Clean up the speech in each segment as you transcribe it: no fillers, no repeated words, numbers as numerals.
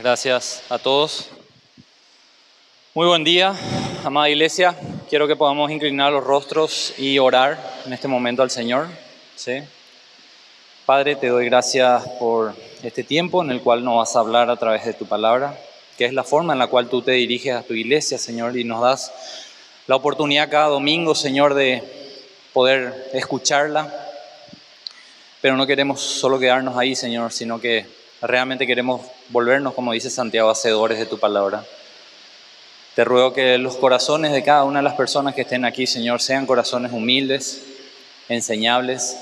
Gracias a todos. Muy buen día, amada iglesia. Quiero que podamos inclinar los rostros y orar en este momento al Señor. ¿Sí? Padre, te doy gracias por este tiempo en el cual nos vas a hablar a través de tu palabra, que es la forma en la cual tú te diriges a tu iglesia, Señor, y nos das la oportunidad cada domingo, Señor, de poder escucharla. Pero no queremos solo quedarnos ahí, Señor, sino que realmente queremos volvernos, como dice Santiago, hacedores de tu palabra. Te ruego que los corazones de cada una de las personas que estén aquí, Señor, sean corazones humildes, enseñables,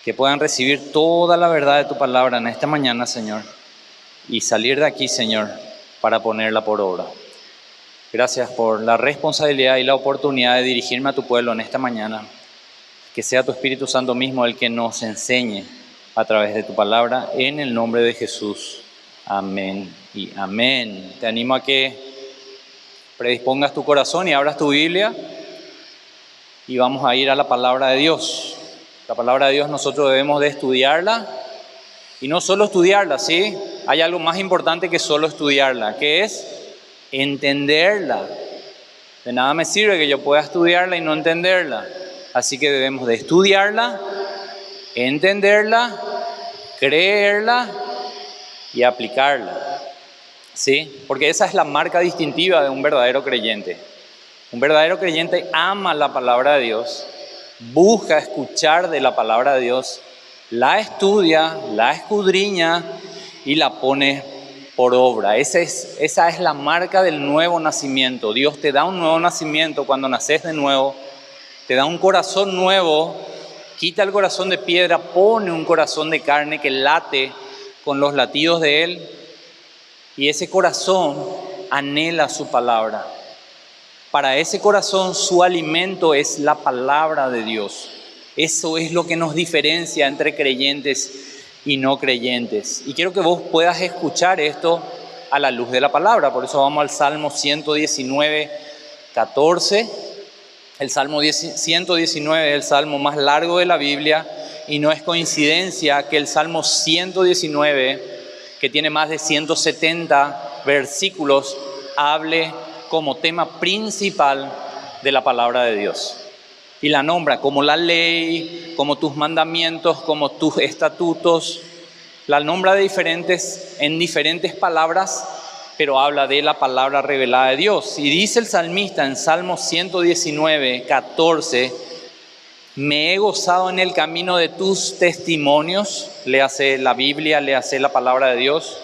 que puedan recibir toda la verdad de tu palabra en esta mañana, Señor, y salir de aquí, Señor, para ponerla por obra. Gracias por la responsabilidad y la oportunidad de dirigirme a tu pueblo en esta mañana. Que sea tu Espíritu Santo mismo el que nos enseñe a través de tu palabra, en el nombre de Jesús. Amén y amén. Te animo a que predispongas tu corazón y abras tu Biblia y vamos a ir a la palabra de Dios. La palabra de Dios nosotros debemos de estudiarla y no solo estudiarla, ¿sí? Hay algo más importante que solo estudiarla, que es entenderla. De nada me sirve que yo pueda estudiarla y no entenderla. Así que debemos de estudiarla, entenderla, creerla y aplicarla, ¿sí? Porque esa es la marca distintiva de un verdadero creyente. Un verdadero creyente ama la palabra de Dios, busca escuchar de la palabra de Dios, la estudia, la escudriña y la pone por obra. Esa es la marca del nuevo nacimiento. Dios te da un nuevo nacimiento cuando naces de nuevo. Te da un corazón nuevo, quita el corazón de piedra, pone un corazón de carne que late con los latidos de Él. Y ese corazón anhela su palabra. Para ese corazón su alimento es la palabra de Dios. Eso es lo que nos diferencia entre creyentes y no creyentes. Y quiero que vos puedas escuchar esto a la luz de la palabra. Por eso vamos al Salmo 119, 14. El Salmo 119 es el salmo más largo de la Biblia y no es coincidencia que el Salmo 119, que tiene más de 170 versículos, hable como tema principal de la palabra de Dios. Y la nombra como la ley, como tus mandamientos, como tus estatutos. La nombra en diferentes palabras, pero habla de la palabra revelada de Dios. Y dice el salmista en Salmo 119, 14, me he gozado en el camino de tus testimonios, le hace la Biblia, le hace la palabra de Dios,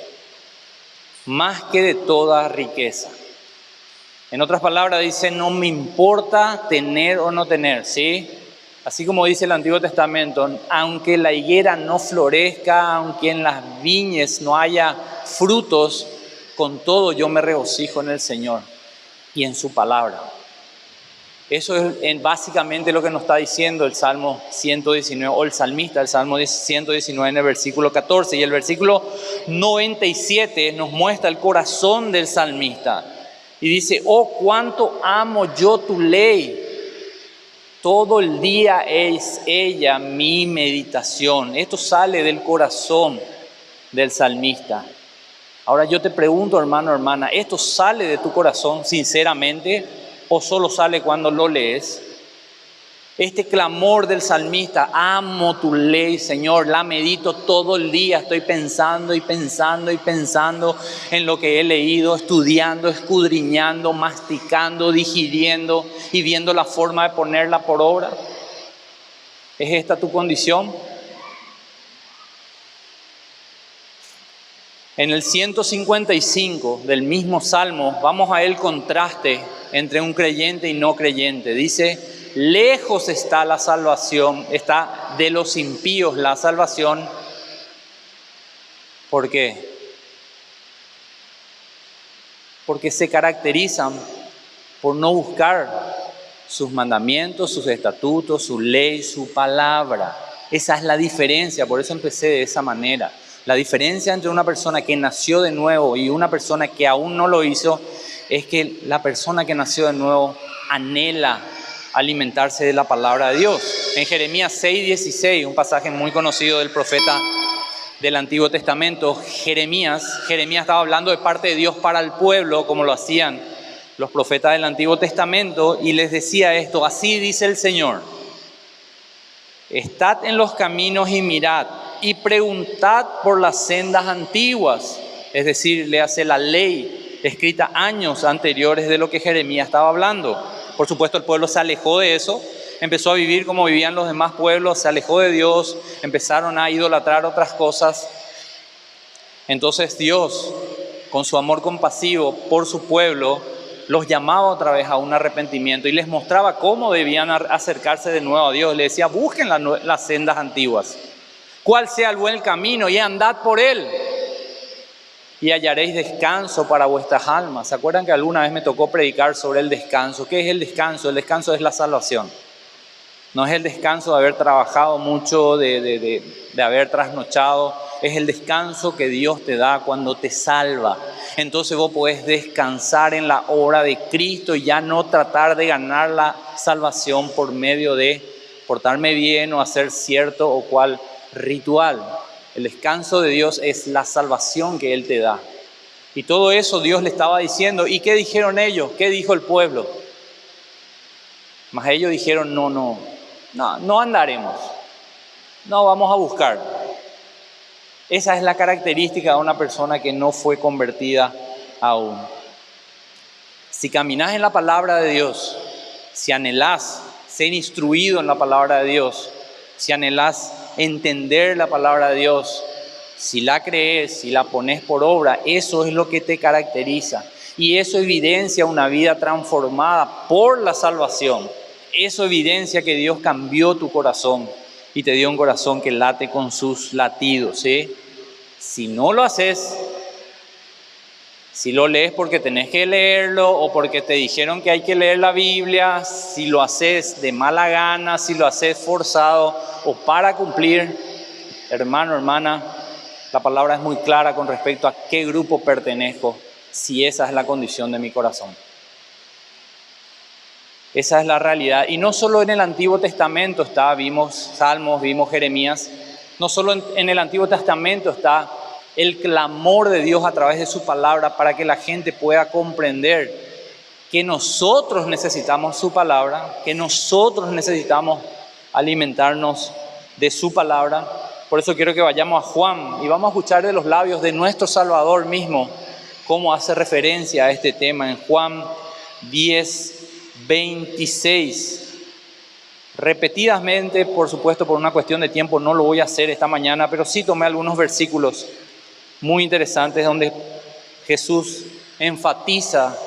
más que de toda riqueza. En otras palabras dice, no me importa tener o no tener, ¿sí? Así como dice el Antiguo Testamento, aunque la higuera no florezca, aunque en las viñas no haya frutos, con todo yo me regocijo en el Señor y en su palabra. Eso es básicamente lo que nos está diciendo el Salmo 119, o el salmista, el Salmo 119 en el versículo 14. Y el versículo 97 nos muestra el corazón del salmista. Y dice, oh, cuánto amo yo tu ley. Todo el día es ella mi meditación. Esto sale del corazón del salmista. Ahora yo te pregunto, hermano, hermana, ¿esto sale de tu corazón sinceramente o solo sale cuando lo lees? Este clamor del salmista, amo tu ley, Señor, la medito todo el día, estoy pensando y pensando y pensando en lo que he leído, estudiando, escudriñando, masticando, digiriendo y viendo la forma de ponerla por obra. ¿Es esta tu condición? En el 155 del mismo Salmo vamos a ver el contraste entre un creyente y no creyente. Dice, lejos está la salvación, está de los impíos la salvación. ¿Por qué? Porque se caracterizan por no buscar sus mandamientos, sus estatutos, su ley, su palabra. Esa es la diferencia, por eso empecé de esa manera. La diferencia entre una persona que nació de nuevo y una persona que aún no lo hizo es que la persona que nació de nuevo anhela alimentarse de la palabra de Dios. En Jeremías 6:16, un pasaje muy conocido del profeta del Antiguo Testamento, Jeremías estaba hablando de parte de Dios para el pueblo, como lo hacían los profetas del Antiguo Testamento, y les decía esto: así dice el Señor, estad en los caminos y mirad, y preguntad por las sendas antiguas, es decir, le hace la ley escrita años anteriores de lo que Jeremías estaba hablando. Por supuesto, el pueblo se alejó de eso, empezó a vivir como vivían los demás pueblos, se alejó de Dios, empezaron a idolatrar otras cosas. Entonces Dios, con su amor compasivo por su pueblo, los llamaba otra vez a un arrepentimiento y les mostraba cómo debían acercarse de nuevo a Dios. Les decía: busquen las sendas antiguas, cuál sea el buen camino, y andad por él, y hallaréis descanso para vuestras almas. ¿Se acuerdan que alguna vez me tocó predicar sobre el descanso? ¿Qué es el descanso? El descanso es la salvación. No es el descanso de haber trabajado mucho, de haber trasnochado. Es el descanso que Dios te da cuando te salva. Entonces vos podés descansar en la obra de Cristo y ya no tratar de ganar la salvación por medio de portarme bien o hacer cierto o cual ritual. El descanso de Dios es la salvación que Él te da. Y todo eso Dios le estaba diciendo. ¿Y qué dijeron ellos? ¿Qué dijo el pueblo? Mas ellos dijeron: no andaremos, no vamos a buscar. Esa es la característica de una persona que no fue convertida aún. Si caminás en la palabra de Dios, si anhelás ser instruido en la palabra de Dios, si anhelás entender la palabra de Dios, si la crees, si la pones por obra, eso es lo que te caracteriza. Y eso evidencia una vida transformada por la salvación. Eso evidencia que Dios cambió tu corazón y te dio un corazón que late con sus latidos, ¿sí? Si no lo haces, si lo lees porque tenés que leerlo o porque te dijeron que hay que leer la Biblia, si lo haces de mala gana, si lo haces forzado o para cumplir, hermano, hermana, la palabra es muy clara con respecto a qué grupo pertenezco, si esa es la condición de mi corazón. Esa es la realidad. Y no solo en el Antiguo Testamento está, vimos Salmos, vimos Jeremías, no solo en el Antiguo Testamento está el clamor de Dios a través de su palabra para que la gente pueda comprender que nosotros necesitamos su palabra, que nosotros necesitamos alimentarnos de su palabra. Por eso quiero que vayamos a Juan y vamos a escuchar de los labios de nuestro Salvador mismo cómo hace referencia a este tema en Juan 10:26. Repetidamente, por supuesto, por una cuestión de tiempo no lo voy a hacer esta mañana, pero sí tomé algunos versículos muy interesantes donde Jesús enfatiza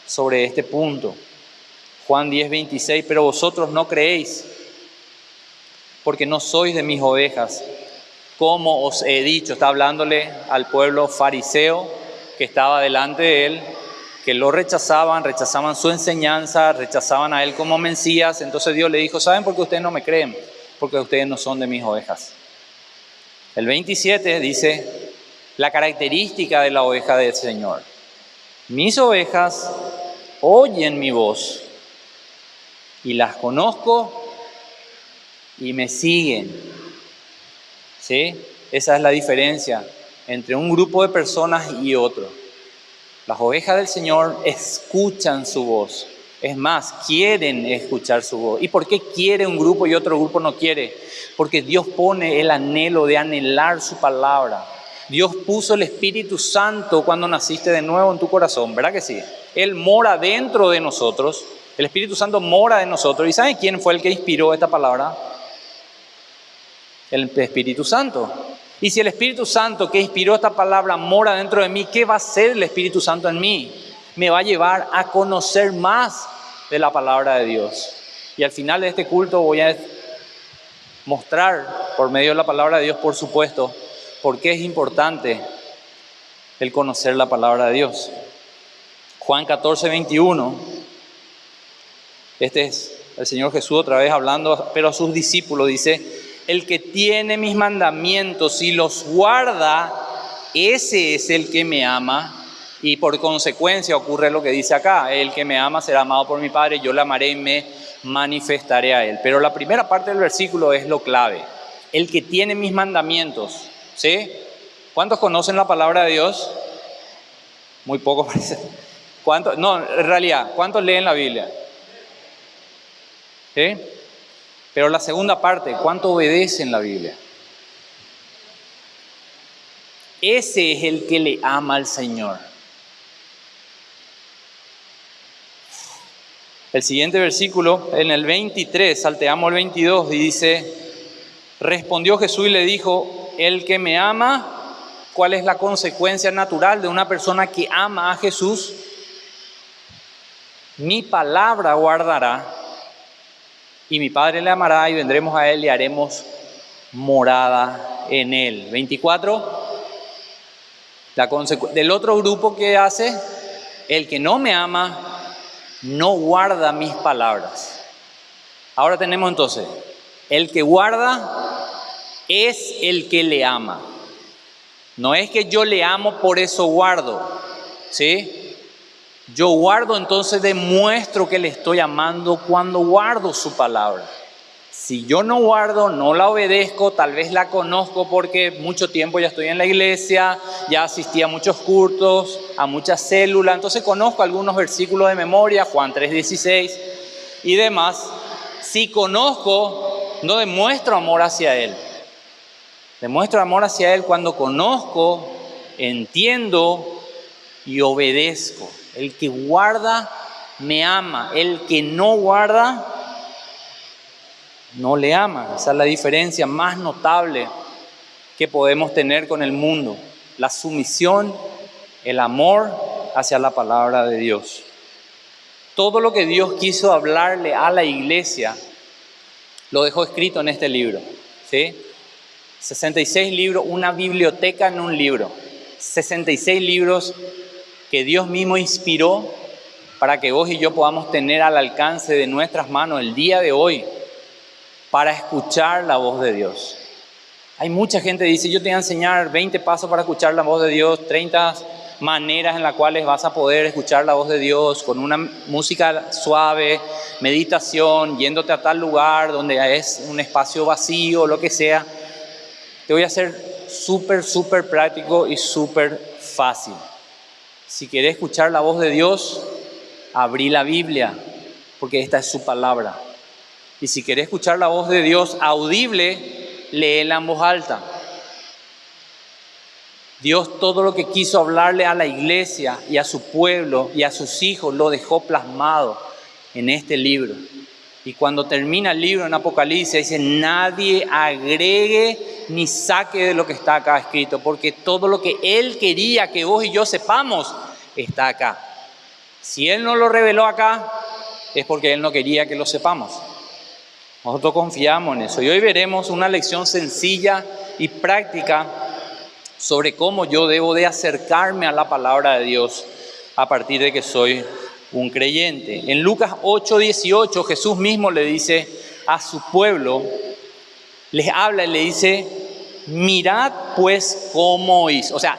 sobre este punto. Juan 10:26, pero vosotros no creéis, porque no sois de mis ovejas, como os he dicho. Está hablándole al pueblo fariseo que estaba delante de él, que lo rechazaban su enseñanza, rechazaban a él como Mesías. Entonces Dios le dijo: ¿saben por qué ustedes no me creen? Porque ustedes no son de mis ovejas. El 27 dice la característica de la oveja del Señor: mis ovejas oyen mi voz y las conozco y me siguen. ¿Sí? Esa es la diferencia entre un grupo de personas y otro. Las ovejas del Señor escuchan su voz. Es más, quieren escuchar su voz. ¿Y por qué quiere un grupo y otro grupo no quiere? Porque Dios pone el anhelo de anhelar su palabra. Dios puso el Espíritu Santo cuando naciste de nuevo en tu corazón, ¿verdad que sí? Él mora dentro de nosotros. El Espíritu Santo mora en nosotros. ¿Y saben quién fue el que inspiró esta palabra? El Espíritu Santo. Y si el Espíritu Santo que inspiró esta palabra mora dentro de mí, ¿qué va a hacer el Espíritu Santo en mí? Me va a llevar a conocer más de la palabra de Dios. Y al final de este culto voy a mostrar por medio de la palabra de Dios, por supuesto, por qué es importante el conocer la palabra de Dios. Juan 14:21. Este es el Señor Jesús otra vez hablando, pero a sus discípulos dice: el que tiene mis mandamientos y los guarda, ese es el que me ama. Y por consecuencia ocurre lo que dice acá: el que me ama será amado por mi Padre, yo le amaré y me manifestaré a él. Pero la primera parte del versículo es lo clave: el que tiene mis mandamientos. ¿Sí? ¿Cuántos conocen la palabra de Dios? Muy pocos parece. ¿Cuántos? No, en realidad, ¿cuántos leen la Biblia? ¿Sí? Pero la segunda parte, ¿cuánto obedecen la Biblia? Ese es el que le ama al Señor. El siguiente versículo, en el 23, salteamos el 22 y dice, respondió Jesús y le dijo, el que me ama, ¿cuál es la consecuencia natural de una persona que ama a Jesús? Mi palabra guardará y mi Padre le amará y vendremos a él y haremos morada en él. 24. Del otro grupo que hace, el que no me ama, no guarda mis palabras. Ahora tenemos entonces, el que guarda es el que le ama. No es que yo le amo, por eso guardo, ¿sí? Yo guardo, entonces demuestro que le estoy amando cuando guardo su palabra. Si yo no guardo, no la obedezco, tal vez la conozco porque mucho tiempo ya estoy en la iglesia, ya asistí a muchos cultos, a muchas células, entonces conozco algunos versículos de memoria, Juan 3:16 y demás. Si conozco, no demuestro amor hacia Él. Demuestro amor hacia Él cuando conozco, entiendo y obedezco. El que guarda, me ama. El que no guarda, no le ama. Esa es la diferencia más notable que podemos tener con el mundo. La sumisión, el amor hacia la palabra de Dios. Todo lo que Dios quiso hablarle a la iglesia, lo dejó escrito en este libro, ¿sí? 66 libros, una biblioteca en un libro. 66 libros que Dios mismo inspiró para que vos y yo podamos tener al alcance de nuestras manos el día de hoy para escuchar la voz de Dios. Hay mucha gente que dice, yo te voy a enseñar 20 pasos para escuchar la voz de Dios, 30 maneras en las cuales vas a poder escuchar la voz de Dios con una música suave, meditación, yéndote a tal lugar donde es un espacio vacío, lo que sea. Te voy a hacer súper práctico y súper fácil. Si querés escuchar la voz de Dios, abrí la Biblia, porque esta es su palabra. Y si querés escuchar la voz de Dios audible, léela en voz alta. Dios todo lo que quiso hablarle a la iglesia y a su pueblo y a sus hijos lo dejó plasmado en este libro. Y cuando termina el libro en Apocalipsis dice, nadie agregue ni saque de lo que está acá escrito, porque todo lo que Él quería que vos y yo sepamos está acá. Si Él no lo reveló acá, es porque Él no quería que lo sepamos. Nosotros confiamos en eso. Y hoy veremos una lección sencilla y práctica sobre cómo yo debo de acercarme a la palabra de Dios a partir de que soy un creyente. En Lucas 8:18 Jesús mismo le dice a su pueblo, les habla y le dice, mirad pues cómo oís. O sea,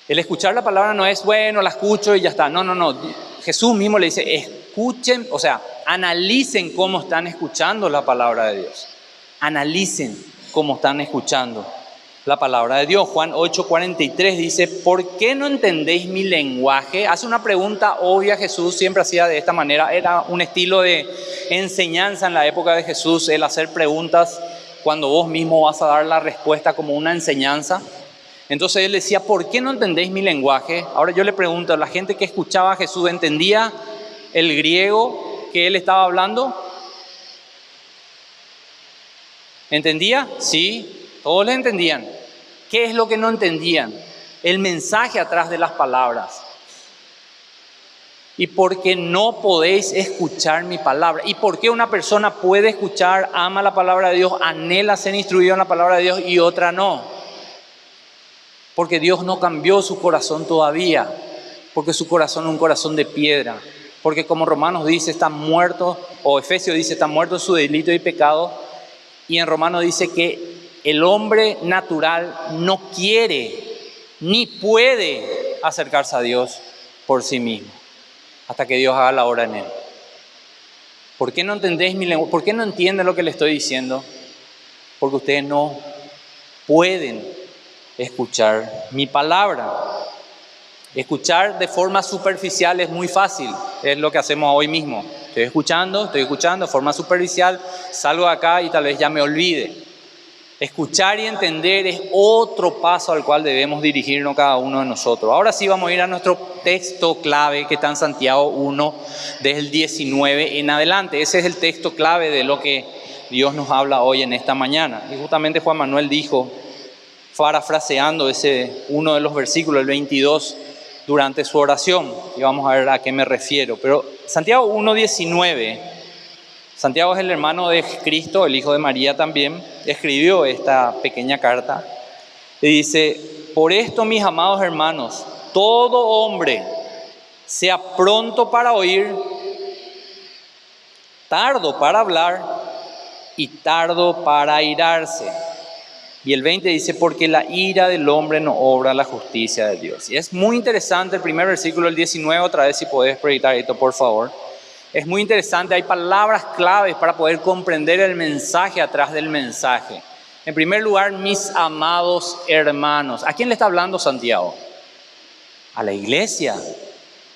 el escuchar la palabra no es, bueno, la escucho y ya está. No. Jesús mismo le dice, escuchen, o sea, analicen cómo están escuchando la palabra de Dios. Analicen cómo están escuchando la palabra de Dios. Juan 8:43 dice, ¿por qué no entendéis mi lenguaje? Hace una pregunta obvia. Jesús siempre hacía de esta manera. Era un estilo de enseñanza en la época de Jesús, el hacer preguntas cuando vos mismo vas a dar la respuesta como una enseñanza. Entonces él decía, ¿por qué no entendéis mi lenguaje? Ahora yo le pregunto, ¿la gente que escuchaba a Jesús entendía el griego que él estaba hablando? ¿Entendía? Sí, todos le entendían. ¿Qué es lo que no entendían? El mensaje atrás de las palabras. ¿Y por qué no podéis escuchar mi palabra? ¿Y por qué una persona puede escuchar, ama la palabra de Dios, anhela ser instruido en la palabra de Dios y otra no? Porque Dios no cambió su corazón todavía. Porque su corazón es un corazón de piedra. Porque como Romanos dice, está muerto, o Efesios dice, está muerto en su delito y pecado. Y en Romanos dice que el hombre natural no quiere ni puede acercarse a Dios por sí mismo, hasta que Dios haga la obra en él. ¿Por qué no entendéis mi lenguaje? ¿Por qué no entienden lo que le estoy diciendo? porque ustedes no pueden escuchar mi palabra. Escuchar de forma superficial es muy fácil, es lo que hacemos hoy mismo. Estoy escuchando de forma superficial, salgo de acá y tal vez ya me olvide. Escuchar y entender es otro paso al cual debemos dirigirnos cada uno de nosotros. Ahora sí vamos a ir a nuestro texto clave que está en Santiago 1, desde el 19 en adelante. Ese es el texto clave de lo que Dios nos habla hoy en esta mañana. Y justamente Juan Manuel dijo, parafraseando ese uno de los versículos, el 22, durante su oración. Y vamos a ver a qué me refiero. Pero Santiago 1:19, Santiago es el hermano de Cristo, el hijo de María también, escribió esta pequeña carta y dice: por esto, mis amados hermanos, todo hombre sea pronto para oír, tardo para hablar y tardo para airarse. Y el 20 dice, porque la ira del hombre no obra la justicia de Dios. Y es muy interesante el primer versículo, el 19, otra vez si podés proyectar esto, por favor. Es muy interesante, hay palabras claves para poder comprender el mensaje atrás del mensaje. En primer lugar, mis amados hermanos. ¿A quién le está hablando Santiago? A la iglesia.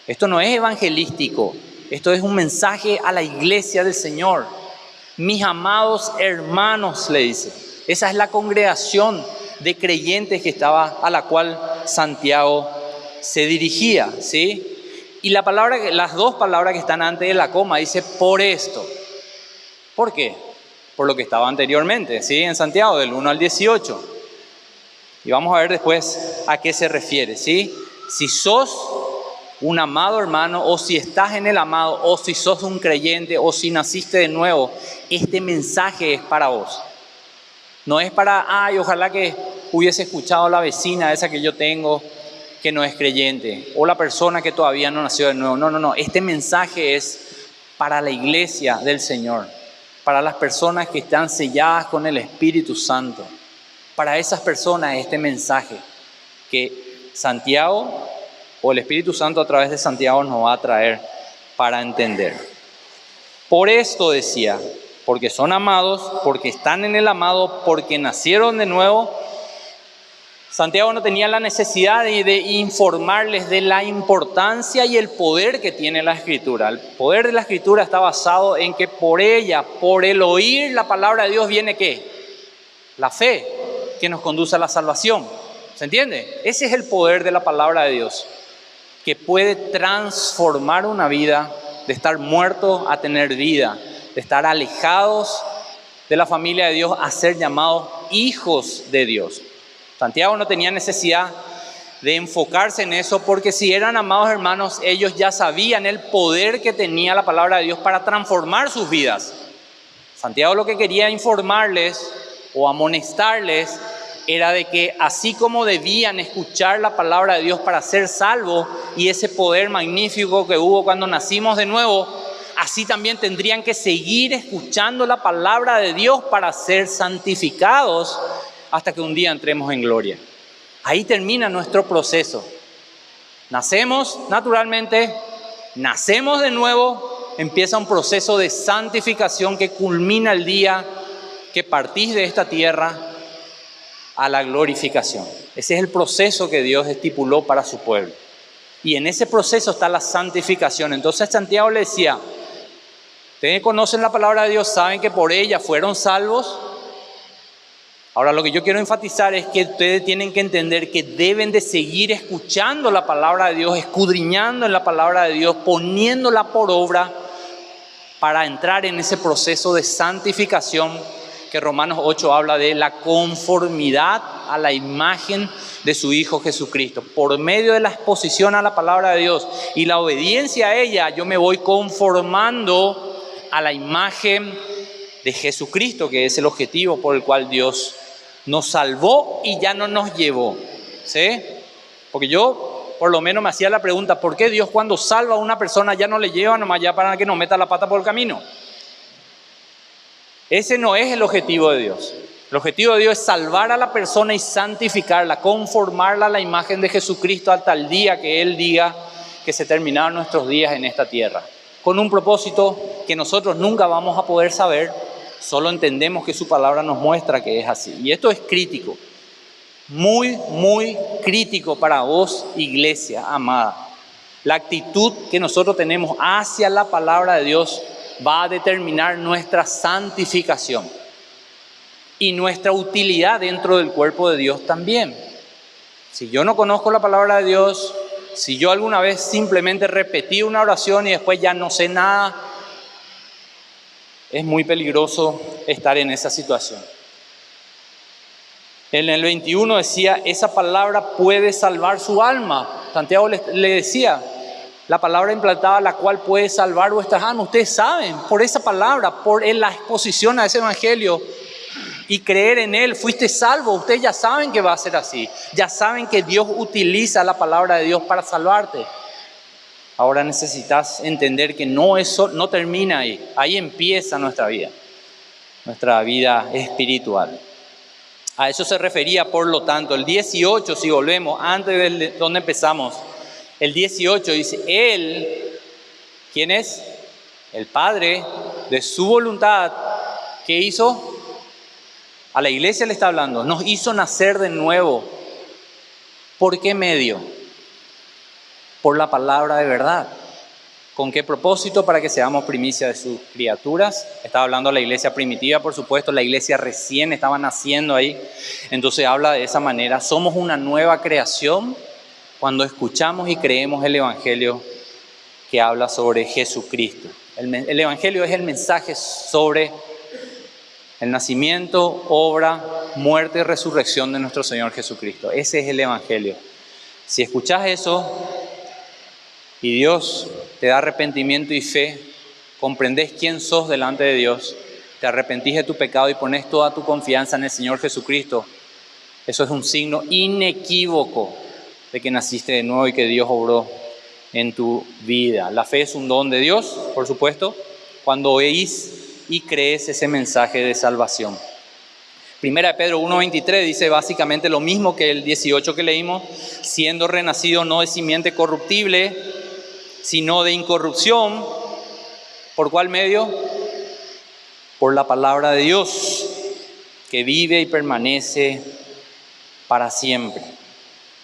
Esto no es evangelístico, esto es un mensaje a la iglesia del Señor. Mis amados hermanos, le dice. Esa es la congregación de creyentes que estaba, a la cual Santiago se dirigía, ¿sí? Y las dos palabras que están antes de la coma dice por esto. ¿Por qué? Por lo que estaba anteriormente, ¿sí? En Santiago, del 1 al 18. Y vamos a ver después a qué se refiere, ¿sí? Si sos un amado hermano, o si estás en el amado, o si sos un creyente, o si naciste de nuevo, este mensaje es para vos. No es para, ojalá que hubiese escuchado a la vecina esa que yo tengo, que no es creyente, o la persona que todavía no nació de nuevo. No. Este mensaje es para la iglesia del Señor, para las personas que están selladas con el Espíritu Santo. Para esas personas este mensaje que Santiago, o el Espíritu Santo a través de Santiago, nos va a traer para entender. Por esto decía, porque son amados, porque están en el amado, porque nacieron de nuevo. Santiago no tenía la necesidad de informarles de la importancia y el poder que tiene la Escritura. El poder de la Escritura está basado en que por ella, por el oír la palabra de Dios, viene ¿qué? La fe que nos conduce a la salvación. ¿Se entiende? Ese es el poder de la palabra de Dios, que puede transformar una vida de estar muerto a tener vida, de estar alejados de la familia de Dios a ser llamados hijos de Dios. Santiago no tenía necesidad de enfocarse en eso, porque si eran amados hermanos, ellos ya sabían el poder que tenía la palabra de Dios para transformar sus vidas. Santiago lo que quería informarles o amonestarles era de que así como debían escuchar la palabra de Dios para ser salvos, y ese poder magnífico que hubo cuando nacimos de nuevo, así también tendrían que seguir escuchando la palabra de Dios para ser santificados hasta que un día entremos en gloria. Ahí termina nuestro proceso. Nacemos naturalmente, nacemos de nuevo, empieza un proceso de santificación que culmina el día que partís de esta tierra a la glorificación. Ese es el proceso que Dios estipuló para su pueblo. Y en ese proceso está la santificación. Entonces Santiago le decía, ustedes conocen la palabra de Dios, saben que por ella fueron salvos. Ahora lo que yo quiero enfatizar es que ustedes tienen que entender que deben de seguir escuchando la palabra de Dios, escudriñando en la palabra de Dios, poniéndola por obra para entrar en ese proceso de santificación que Romanos 8 habla de la conformidad a la imagen de su Hijo Jesucristo. Por medio de la exposición a la palabra de Dios y la obediencia a ella, yo me voy conformando a la imagen de Jesucristo, que es el objetivo por el cual Dios nos salvó y ya no nos llevó. ¿Sí? Porque yo por lo menos me hacía la pregunta, ¿por qué Dios cuando salva a una persona ya no le lleva nomás ya para que no meta la pata por el camino? Ese no es el objetivo de Dios. El objetivo de Dios es salvar a la persona y santificarla, conformarla a la imagen de Jesucristo hasta el día que Él diga que se terminaron nuestros días en esta tierra. Con un propósito que nosotros nunca vamos a poder saber, Solo entendemos que su palabra nos muestra que es así. Y esto es crítico, muy, muy crítico para vos, iglesia amada. La actitud que nosotros tenemos hacia la palabra de Dios va a determinar nuestra santificación y nuestra utilidad dentro del cuerpo de Dios también. Si yo no conozco la palabra de Dios, si yo alguna vez simplemente repetí una oración y después ya no sé nada, es muy peligroso estar en esa situación. En el 21 decía, esa palabra puede salvar su alma. Santiago le decía, la palabra implantada la cual puede salvar vuestras almas. Ustedes saben, por esa palabra, por la exposición a ese evangelio y creer en él, fuiste salvo. Ustedes ya saben que va a ser así. Ya saben que Dios utiliza la palabra de Dios para salvarte. Ahora necesitas entender que eso no termina ahí. Ahí empieza nuestra vida espiritual. A eso se refería, por lo tanto, el 18, si volvemos, antes de donde empezamos, el 18 dice, Él, ¿quién es? El Padre, de su voluntad, ¿qué hizo? A la iglesia le está hablando, nos hizo nacer de nuevo. ¿Por qué medio? Por la palabra de verdad. ¿Con qué propósito? Para que seamos primicia de sus criaturas. Estaba hablando de la iglesia primitiva, por supuesto, la iglesia recién estaba naciendo ahí. Entonces habla de esa manera. Somos una nueva creación cuando escuchamos y creemos el evangelio que habla sobre Jesucristo. El evangelio es el mensaje sobre el nacimiento, obra, muerte y resurrección de nuestro Señor Jesucristo. Ese es el evangelio. Si escuchás eso y Dios te da arrepentimiento y fe, comprendés quién sos delante de Dios, te arrepentís de tu pecado y pones toda tu confianza en el Señor Jesucristo, eso es un signo inequívoco de que naciste de nuevo y que Dios obró en tu vida. La fe es un don de Dios, por supuesto, cuando oís y crees ese mensaje de salvación. Primera de Pedro 1:23 dice básicamente lo mismo que el 18 que leímos, siendo renacido no de simiente corruptible, sino de incorrupción. ¿Por cuál medio? Por la palabra de Dios, que vive y permanece para siempre.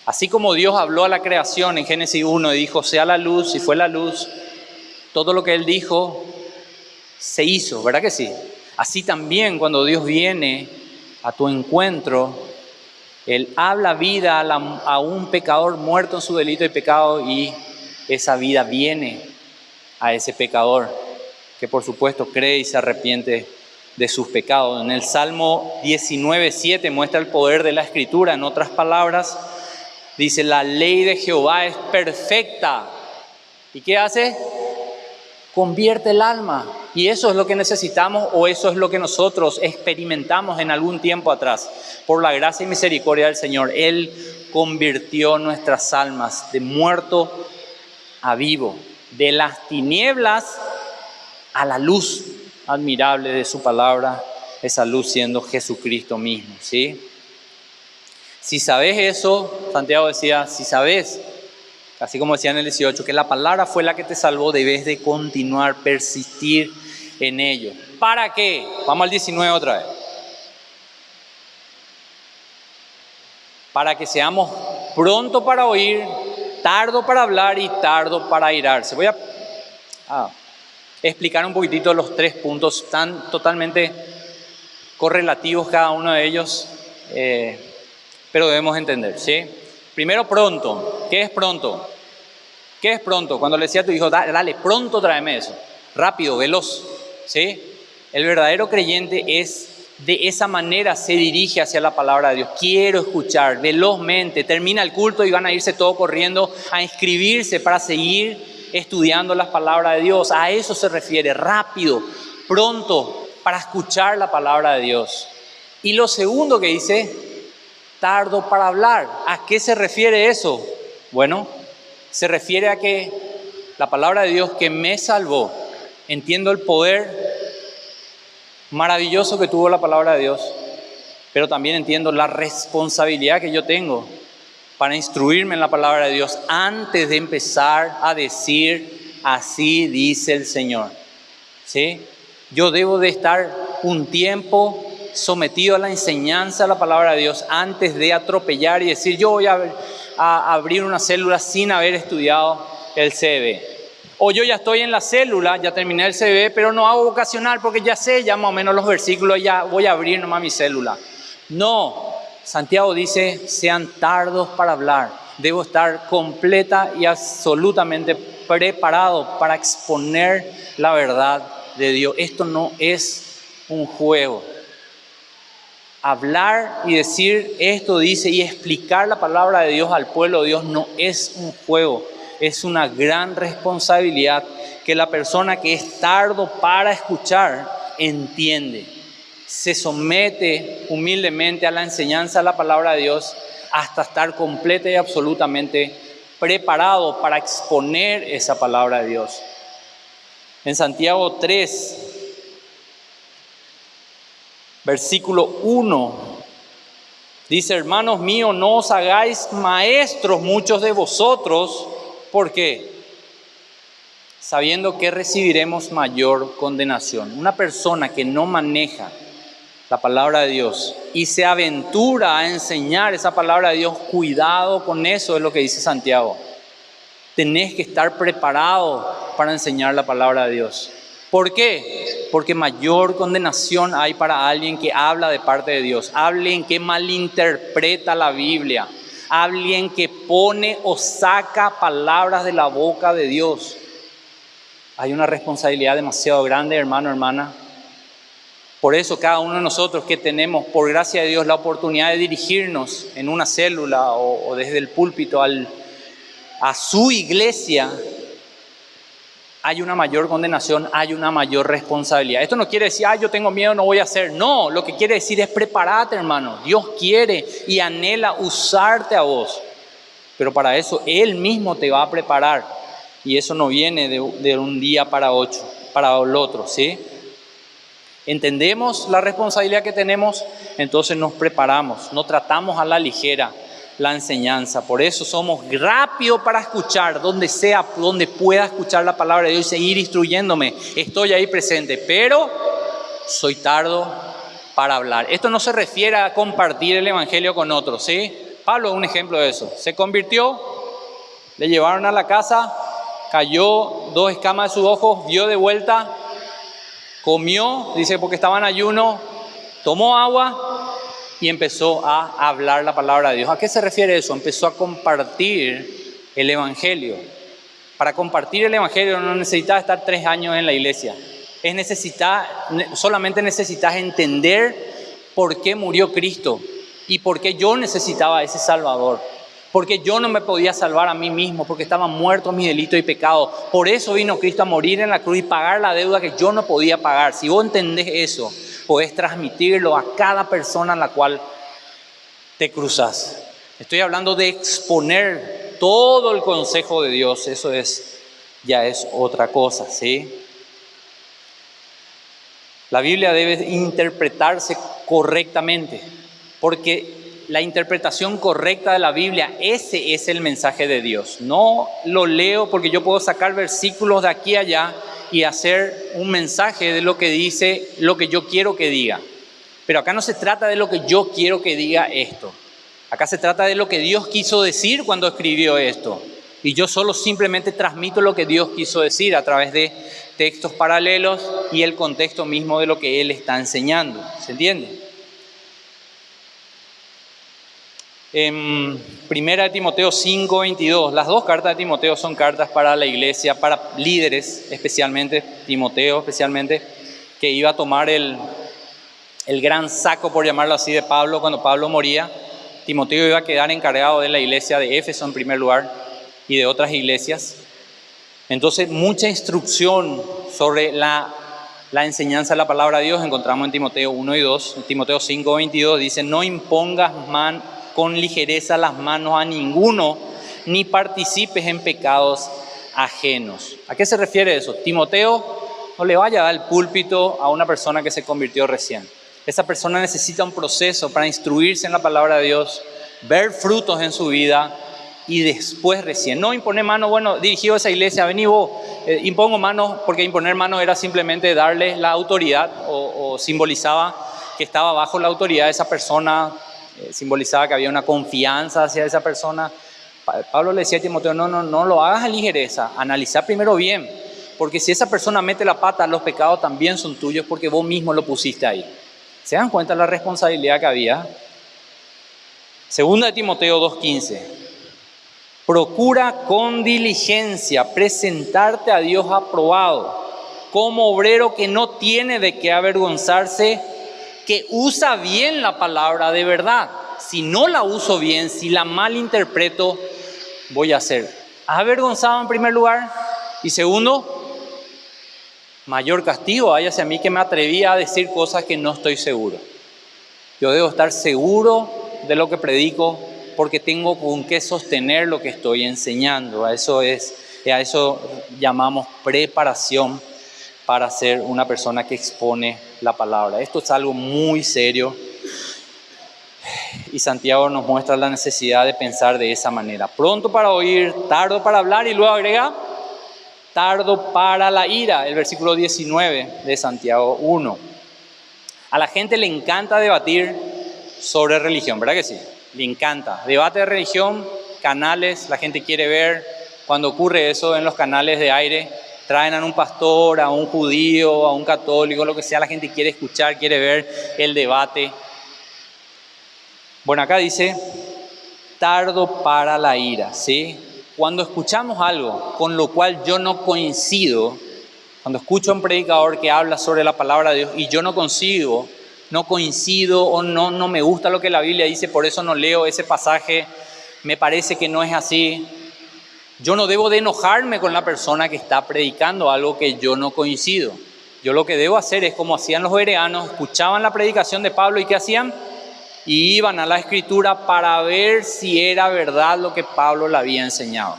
Así como Dios habló a la creación en Génesis 1 y dijo, sea la luz, y fue la luz, todo lo que Él dijo se hizo, ¿verdad que sí? Así también cuando Dios viene a tu encuentro, Él habla vida a un pecador muerto en su delito y pecado, y esa vida viene a ese pecador que por supuesto cree y se arrepiente de sus pecados. En el Salmo 19:7 muestra el poder de la Escritura. En otras palabras, dice, la ley de Jehová es perfecta. ¿Y qué hace? Convierte el alma. Y eso es lo que necesitamos, o eso es lo que nosotros experimentamos en algún tiempo atrás. Por la gracia y misericordia del Señor, Él convirtió nuestras almas de muerto a vivo, de las tinieblas a la luz admirable de su palabra, esa luz siendo Jesucristo mismo, ¿sí? Si sabes eso, Santiago decía, si sabes, así como decía en el 18, que la palabra fue la que te salvó, debes de continuar, persistir en ello. ¿Para qué? Vamos al 19 otra vez. Para que seamos pronto para oír, tardo para hablar y tardo para airarse. Voy a explicar un poquitito los 3 puntos tan totalmente correlativos cada uno de ellos, pero debemos entender, ¿sí? Primero, pronto. ¿Qué es pronto? ¿Qué es pronto? Cuando le decía a tu hijo, dale, pronto tráeme eso. Rápido, veloz, ¿sí? El verdadero creyente es de esa manera, se dirige hacia la palabra de Dios. Quiero escuchar velozmente. Termina el culto y van a irse todos corriendo a inscribirse para seguir estudiando las palabras de Dios. A eso se refiere, rápido, pronto, para escuchar la palabra de Dios. Y lo segundo que dice, tardo para hablar. ¿A qué se refiere eso? Bueno, se refiere a que la palabra de Dios que me salvó, entiendo el poder maravilloso que tuvo la palabra de Dios, pero también entiendo la responsabilidad que yo tengo para instruirme en la palabra de Dios antes de empezar a decir, así dice el Señor, ¿sí? Yo debo de estar un tiempo sometido a la enseñanza de la palabra de Dios antes de atropellar y decir yo voy a abrir una célula sin haber estudiado el CB. O yo ya estoy en la célula, ya terminé el CB, pero no hago vocacional porque ya sé ya más o menos los versículos, ya voy a abrir nomás mi célula. No, Santiago dice, sean tardos para hablar. Debo estar completa y absolutamente preparado para exponer la verdad de Dios. Esto no es un juego. Hablar y decir esto dice y explicar la palabra de Dios al pueblo de Dios no es un juego. Es una gran responsabilidad que la persona que es tardo para escuchar entiende. Se somete humildemente a la enseñanza de la palabra de Dios hasta estar completa y absolutamente preparado para exponer esa palabra de Dios. En Santiago 3, versículo 1, dice, hermanos míos, no os hagáis maestros muchos de vosotros. ¿Por qué? Sabiendo que recibiremos mayor condenación. Una persona que no maneja la palabra de Dios y se aventura a enseñar esa palabra de Dios, cuidado con eso, es lo que dice Santiago. Tenés que estar preparado para enseñar la palabra de Dios. ¿Por qué? Porque mayor condenación hay para alguien que habla de parte de Dios, alguien que malinterpreta la Biblia, alguien que pone o saca palabras de la boca de Dios. Hay una responsabilidad demasiado grande, hermano, hermana. Por eso cada uno de nosotros que tenemos, por gracia de Dios, la oportunidad de dirigirnos en una célula o desde el púlpito a su iglesia, hay una mayor condenación, hay una mayor responsabilidad. Esto no quiere decir, yo tengo miedo, no voy a hacer. No, lo que quiere decir es prepárate, hermano. Dios quiere y anhela usarte a vos. Pero para eso Él mismo te va a preparar. Y eso no viene de un día para el otro, ¿sí? Entendemos la responsabilidad que tenemos, entonces nos preparamos, no tratamos a la ligera la enseñanza. Por eso somos rápidos para escuchar, donde sea, donde pueda escuchar la palabra de Dios y seguir instruyéndome. Estoy ahí presente, pero soy tardo para hablar. Esto no se refiere a compartir el evangelio con otros, ¿sí? Pablo es un ejemplo de eso. Se convirtió, le llevaron a la casa, cayó 2 escamas de sus ojos, vio de vuelta, comió, dice porque estaba en ayuno, tomó agua y empezó a hablar la palabra de Dios. ¿A qué se refiere eso? Empezó a compartir el evangelio. Para compartir el evangelio no necesitas estar 3 años en la iglesia. Solamente necesitas entender por qué murió Cristo y por qué yo necesitaba a ese Salvador. Porque yo no me podía salvar a mí mismo, porque estaban muertos mis delitos y pecados. Por eso vino Cristo a morir en la cruz y pagar la deuda que yo no podía pagar. Si vos entendés eso, podés transmitirlo a cada persona en la cual te cruzas. Estoy hablando de exponer todo el consejo de Dios. Eso ya es otra cosa, ¿sí? La Biblia debe interpretarse correctamente, porque la interpretación correcta de la Biblia, ese es el mensaje de Dios. No lo leo porque yo puedo sacar versículos de aquí a allá y hacer un mensaje de lo que dice, lo que yo quiero que diga. Pero acá no se trata de lo que yo quiero que diga esto. Acá se trata de lo que Dios quiso decir cuando escribió esto. Y yo solo simplemente transmito lo que Dios quiso decir a través de textos paralelos y el contexto mismo de lo que Él está enseñando. ¿Se entiende? En 1 Timoteo 5:22, las 2 cartas de Timoteo son cartas para la iglesia, para líderes especialmente, Timoteo especialmente, que iba a tomar el gran saco, por llamarlo así, de Pablo cuando Pablo moría. Timoteo iba a quedar encargado de la iglesia de Éfeso en primer lugar y de otras iglesias. Entonces, mucha instrucción sobre la enseñanza de la palabra de Dios encontramos en Timoteo 1 y 2. En Timoteo 5:22 dice, no impongas con ligereza las manos a ninguno, ni participes en pecados ajenos. ¿A qué se refiere eso? Timoteo no le vaya a dar el púlpito a una persona que se convirtió recién. Esa persona necesita un proceso para instruirse en la palabra de Dios, ver frutos en su vida y después recién. No imponer mano, bueno, dirigido a esa iglesia, vení vos, impongo manos, porque imponer manos era simplemente darle la autoridad o simbolizaba que estaba bajo la autoridad de esa persona, simbolizaba que había una confianza hacia esa persona. Pablo le decía a Timoteo, no lo hagas a ligereza, analiza primero bien, porque si esa persona mete la pata, los pecados también son tuyos porque vos mismo lo pusiste ahí. ¿Se dan cuenta la responsabilidad que había? Segunda de Timoteo 2:15. Procura con diligencia presentarte a Dios aprobado, como obrero que no tiene de qué avergonzarse, que usa bien la palabra de verdad. Si no la uso bien, si la malinterpreto, voy a ser avergonzado en primer lugar. Y segundo, mayor castigo hay hacia mí que me atreví a decir cosas que no estoy seguro. Yo debo estar seguro de lo que predico porque tengo con qué sostener lo que estoy enseñando. A eso llamamos preparación para ser una persona que expone la palabra. Esto es algo muy serio y Santiago nos muestra la necesidad de pensar de esa manera. Pronto para oír, tardo para hablar, y luego agrega tardo para la ira, el versículo 19 de Santiago 1. A la gente le encanta debatir sobre religión, ¿verdad que sí? Le encanta. Debate de religión, canales, la gente quiere ver. Cuando ocurre eso en los canales de aire, traen a un pastor, a un judío, a un católico, lo que sea, la gente quiere escuchar, quiere ver el debate. Bueno, acá dice, tardo para la ira, ¿sí? Cuando escuchamos algo con lo cual yo no coincido, cuando escucho a un predicador que habla sobre la palabra de Dios y yo no coincido o no me gusta lo que la Biblia dice, por eso no leo ese pasaje, me parece que no es así. Yo no debo de enojarme con la persona que está predicando algo que yo no coincido. Yo lo que debo hacer es como hacían los bereanos, escuchaban la predicación de Pablo y ¿qué hacían? Y iban a la Escritura para ver si era verdad lo que Pablo le había enseñado.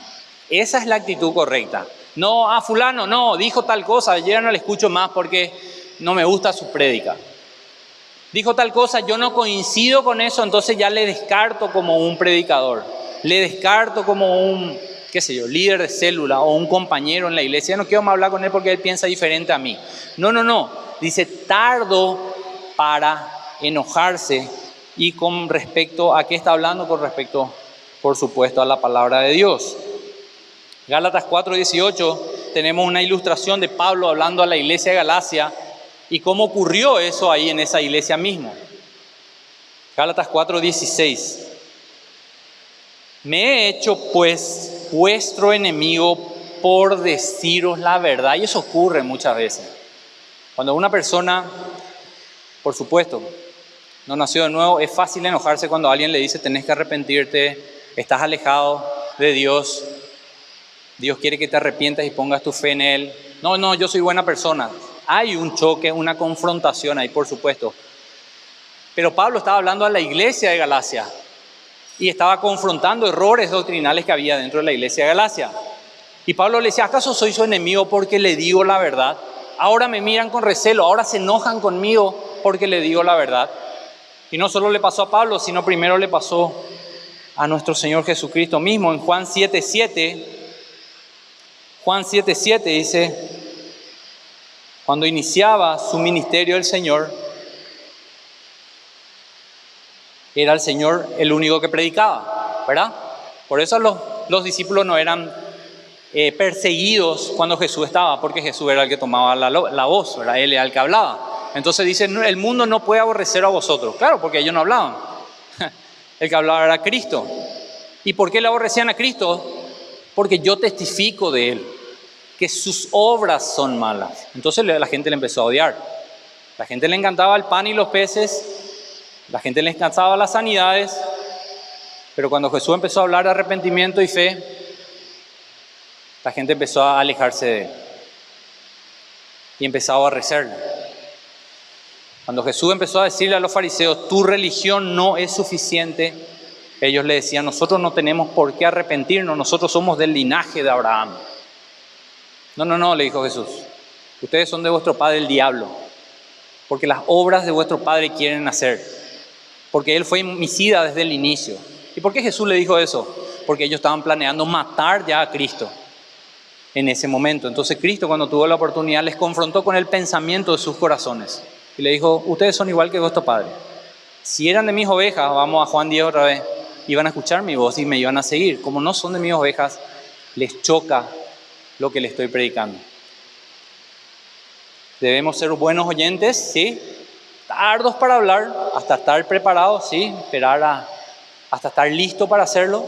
Esa es la actitud correcta. No, fulano, no, dijo tal cosa, yo ya no le escucho más porque no me gusta su prédica. Dijo tal cosa, yo no coincido con eso, entonces ya le descarto como un predicador. Le descarto como un, líder de célula o un compañero en la iglesia. Ya no quiero más hablar con él porque él piensa diferente a mí. No. Dice, tardo para enojarse. ¿Y con respecto a qué está hablando? Con respecto, por supuesto, a la palabra de Dios. Gálatas 4:18, tenemos una ilustración de Pablo hablando a la iglesia de Galacia y cómo ocurrió eso ahí en esa iglesia mismo. Gálatas 4:16. Me he hecho pues vuestro enemigo por deciros la verdad. Y eso ocurre muchas veces. Cuando una persona, por supuesto, no nació de nuevo, es fácil enojarse cuando alguien le dice tenés que arrepentirte, estás alejado de Dios, Dios quiere que te arrepientas y pongas tu fe en Él. No, yo soy buena persona. Hay un choque, una confrontación ahí, por supuesto. Pero Pablo estaba hablando a la iglesia de Galacia y estaba confrontando errores doctrinales que había dentro de la iglesia de Galacia. Y Pablo le decía, ¿acaso soy su enemigo porque le digo la verdad? Ahora me miran con recelo, ahora se enojan conmigo porque le digo la verdad. Y no solo le pasó a Pablo, sino primero le pasó a nuestro Señor Jesucristo mismo. En Juan 7:7 dice, cuando iniciaba su ministerio el Señor, era el Señor el único que predicaba, ¿verdad? Por eso los discípulos no eran perseguidos cuando Jesús estaba, porque Jesús era el que tomaba la voz, ¿verdad? Él era el que hablaba. Entonces dice, el mundo no puede aborrecer a vosotros. Claro, porque ellos no hablaban. El que hablaba era Cristo. ¿Y por qué le aborrecían a Cristo? Porque yo testifico de Él, que sus obras son malas. Entonces la gente le empezó a odiar. La gente le encantaba el pan y los peces, la gente le encantaba las sanidades, pero cuando Jesús empezó a hablar de arrepentimiento y fe, la gente empezó a alejarse de Él y empezó a aborrecerle. Cuando Jesús empezó a decirle a los fariseos, tu religión no es suficiente, ellos le decían, nosotros no tenemos por qué arrepentirnos, nosotros somos del linaje de Abraham. No, le dijo Jesús, ustedes son de vuestro padre el diablo, porque las obras de vuestro padre quieren hacer, porque él fue homicida desde el inicio. ¿Y por qué Jesús le dijo eso? Porque ellos estaban planeando matar ya a Cristo en ese momento. Entonces Cristo, cuando tuvo la oportunidad, les confrontó con el pensamiento de sus corazones. Y le dijo, ustedes son igual que vuestro padre. Si eran de mis ovejas, vamos a Juan 10 otra vez, iban a escuchar mi voz y me iban a seguir. Como no son de mis ovejas, les choca lo que les estoy predicando. Debemos ser buenos oyentes, sí. Tardos para hablar, hasta estar preparados, sí. Esperar hasta estar listo para hacerlo.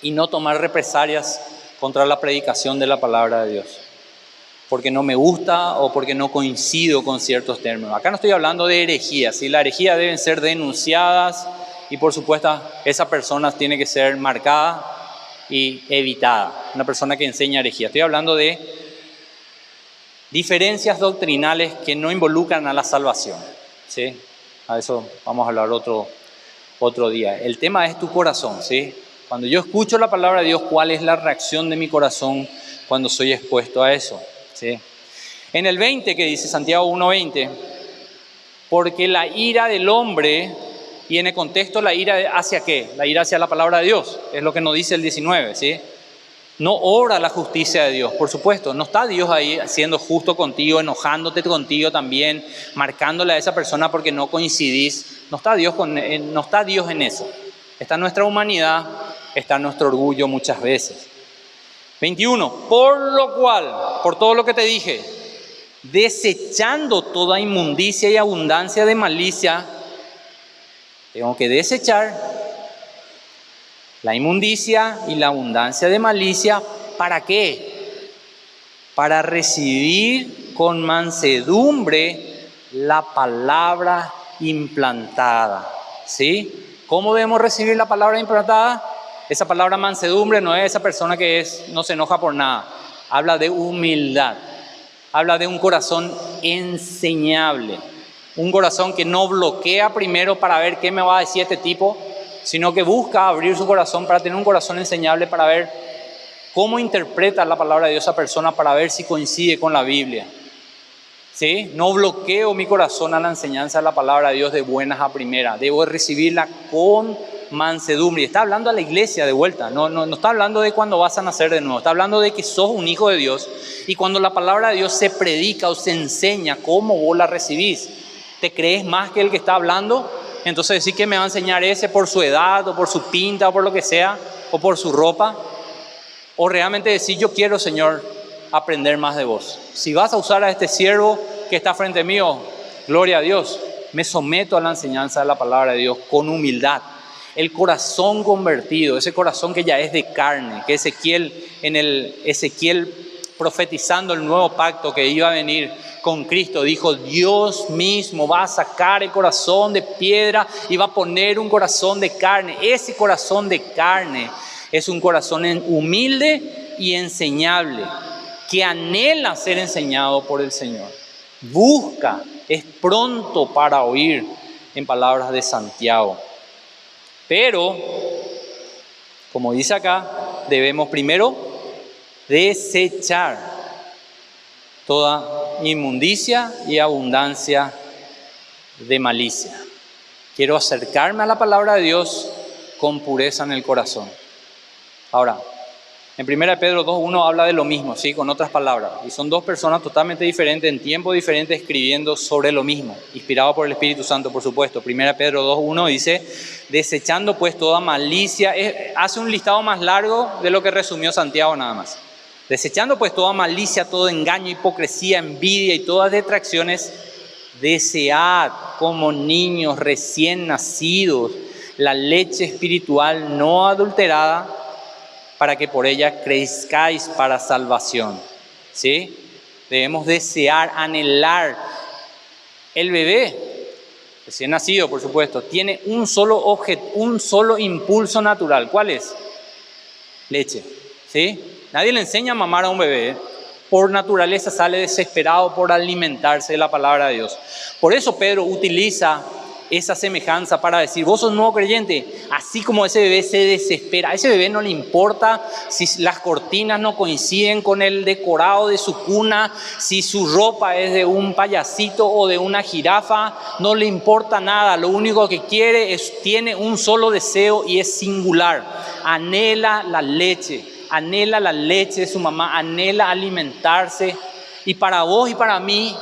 Y no tomar represalias contra la predicación de la palabra de Dios. Porque no me gusta o porque no coincido con ciertos términos. Acá no estoy hablando de herejías, ¿sí? La herejía deben ser denunciadas y por supuesto esa persona tiene que ser marcada y evitada. Una persona que enseña herejía. Estoy hablando de diferencias doctrinales que no involucran a la salvación, ¿sí? A eso vamos a hablar otro día. El tema es tu corazón, ¿sí? Cuando yo escucho la palabra de Dios, ¿cuál es la reacción de mi corazón cuando soy expuesto a eso? ¿Sí? En el 20 que dice Santiago 1:20, porque la ira del hombre, y en el contexto la ira hacia qué, la ira hacia la palabra de Dios, es lo que nos dice el 19, ¿sí? No obra la justicia de Dios, por supuesto, no está Dios ahí siendo justo contigo, enojándote contigo también, marcándole a esa persona porque no coincidís, no está Dios en eso, está nuestra humanidad, está nuestro orgullo muchas veces. 21, por lo cual, por todo lo que te dije, desechando toda inmundicia y abundancia de malicia, tengo que desechar la inmundicia y la abundancia de malicia, ¿para qué? Para recibir con mansedumbre la palabra implantada, ¿sí? ¿Cómo debemos recibir la palabra implantada? Esa palabra mansedumbre no es esa persona que no se enoja por nada. Habla de humildad. Habla de un corazón enseñable. Un corazón que no bloquea primero para ver qué me va a decir este tipo, sino que busca abrir su corazón para tener un corazón enseñable, para ver cómo interpreta la palabra de Dios esa persona, para ver si coincide con la Biblia. ¿Sí? No bloqueo mi corazón a la enseñanza de la palabra de Dios de buenas a primeras. Debo recibirla con mansedumbre. Y está hablando a la iglesia de vuelta. No está hablando de cuando vas a nacer de nuevo. Está hablando de que sos un hijo de Dios. Y cuando la palabra de Dios se predica o se enseña, ¿cómo vos la recibís? ¿Te crees más que el que está hablando? Entonces decís que me va a enseñar ese por su edad o por su pinta o por lo que sea o por su ropa. O realmente decís, yo quiero, Señor, aprender más de vos. Si vas a usar a este siervo que está frente mío, gloria a Dios, me someto a la enseñanza de la palabra de Dios con humildad. El corazón convertido, ese corazón que ya es de carne, que Ezequiel profetizando el nuevo pacto que iba a venir con Cristo, dijo, Dios mismo va a sacar el corazón de piedra y va a poner un corazón de carne. Ese corazón de carne es un corazón humilde y enseñable, que anhela ser enseñado por el Señor. Busca, es pronto para oír, en palabras de Santiago. Pero, como dice acá, debemos primero desechar toda inmundicia y abundancia de malicia. Quiero acercarme a la palabra de Dios con pureza en el corazón. Ahora, en 1 Pedro 2:1 habla de lo mismo, ¿sí? Con otras palabras. Y son dos personas totalmente diferentes, en tiempo diferente, escribiendo sobre lo mismo. Inspirado por el Espíritu Santo, por supuesto. 1 Pedro 2:1 dice, desechando pues toda malicia. Hace un listado más largo de lo que resumió Santiago nada más. Desechando pues toda malicia, todo engaño, hipocresía, envidia y todas detracciones, desead como niños recién nacidos la leche espiritual no adulterada, para que por ella crezcáis para salvación. ¿Sí? Debemos desear, anhelar. El bebé, recién nacido por supuesto, tiene un solo impulso natural. ¿Cuál es? Leche. ¿Sí? Nadie le enseña a mamar a un bebé. Por naturaleza sale desesperado por alimentarse de la palabra de Dios. Por eso Pedro utiliza esa semejanza para decir, vos sos un nuevo creyente, así como ese bebé se desespera. A ese bebé no le importa si las cortinas no coinciden con el decorado de su cuna, si su ropa es de un payasito o de una jirafa, no le importa nada. Lo único que quiere tiene un solo deseo y es singular. Anhela la leche de su mamá, anhela alimentarse. Y para vos y para mí,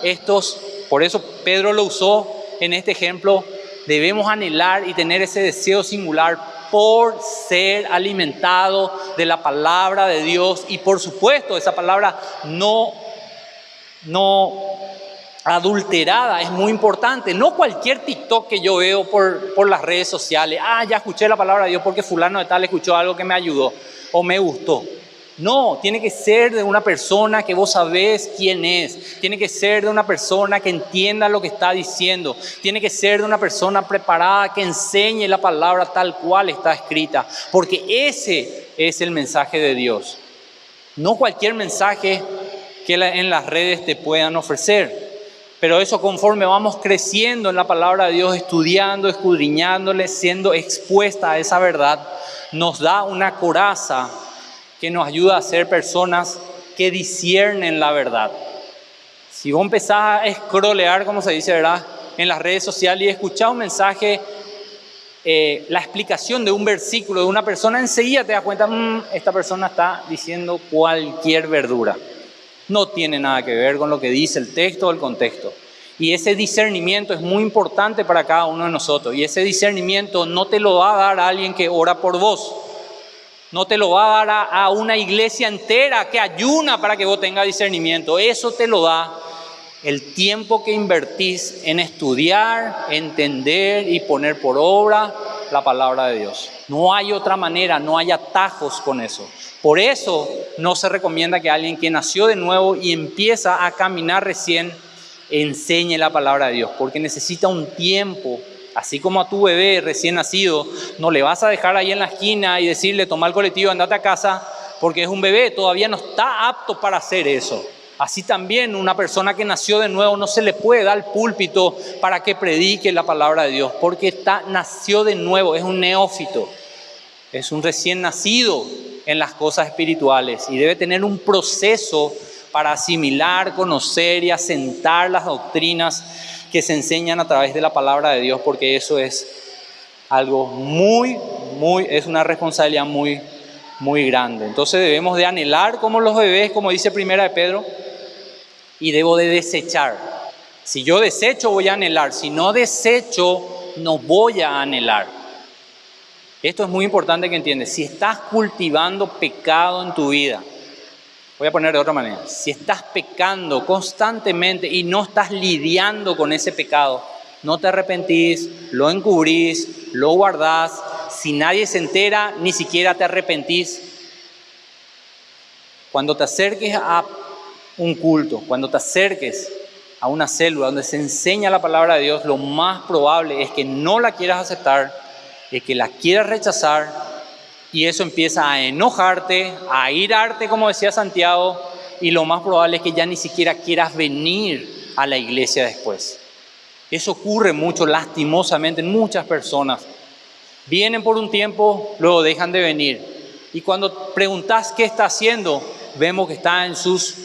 por eso Pedro lo usó en este ejemplo, debemos anhelar y tener ese deseo singular por ser alimentado de la palabra de Dios. Y por supuesto, esa palabra no adulterada es muy importante. No cualquier TikTok que yo veo por las redes sociales. Ya escuché la palabra de Dios porque fulano de tal escuchó algo que me ayudó o me gustó. No, tiene que ser de una persona que vos sabés quién es. Tiene que ser de una persona que entienda lo que está diciendo. Tiene que ser de una persona preparada que enseñe la palabra tal cual está escrita. Porque ese es el mensaje de Dios. No cualquier mensaje que en las redes te puedan ofrecer. Pero eso, conforme vamos creciendo en la palabra de Dios, estudiando, escudriñándole, siendo expuesta a esa verdad, nos da una coraza que nos ayuda a ser personas que disciernen la verdad. Si vos empezás a scrollear, como se dice, ¿verdad?, en las redes sociales y escuchás un mensaje, la explicación de un versículo de una persona, enseguida te das cuenta, esta persona está diciendo cualquier verdura. No tiene nada que ver con lo que dice el texto o el contexto. Y ese discernimiento es muy importante para cada uno de nosotros. Y ese discernimiento no te lo va a dar alguien que ora por vos. No te lo va a dar a una iglesia entera que ayuna para que vos tengas discernimiento. Eso te lo da el tiempo que invertís en estudiar, entender y poner por obra la palabra de Dios. No hay otra manera, no hay atajos con eso. Por eso no se recomienda que alguien que nació de nuevo y empieza a caminar recién enseñe la palabra de Dios, porque necesita un tiempo. Así como a tu bebé recién nacido, no le vas a dejar ahí en la esquina y decirle, toma el colectivo, andate a casa, porque es un bebé, todavía no está apto para hacer eso. Así también una persona que nació de nuevo no se le puede dar el púlpito para que predique la palabra de Dios, porque nació de nuevo, es un neófito, es un recién nacido en las cosas espirituales y debe tener un proceso para asimilar, conocer y asentar las doctrinas que se enseñan a través de la palabra de Dios, porque eso es algo es una responsabilidad muy grande. Entonces debemos de anhelar como los bebés, como dice Primera de Pedro, y debo de desechar. Si yo desecho, voy a anhelar. Si no desecho, no voy a anhelar. Esto es muy importante que entiendas. Si estás cultivando pecado en tu vida, voy a poner de otra manera. Si estás pecando constantemente y no estás lidiando con ese pecado, no te arrepentís, lo encubrís, lo guardás, si nadie se entera, ni siquiera te arrepentís. Cuando te acerques a un culto, cuando te acerques a una célula donde se enseña la palabra de Dios, lo más probable es que no la quieras aceptar, es que la quieras rechazar, y eso empieza a enojarte, a irarte, como decía Santiago, y lo más probable es que ya ni siquiera quieras venir a la iglesia después. Eso ocurre mucho, lastimosamente, en muchas personas. Vienen por un tiempo, luego dejan de venir. Y cuando preguntas qué está haciendo, vemos que está en sus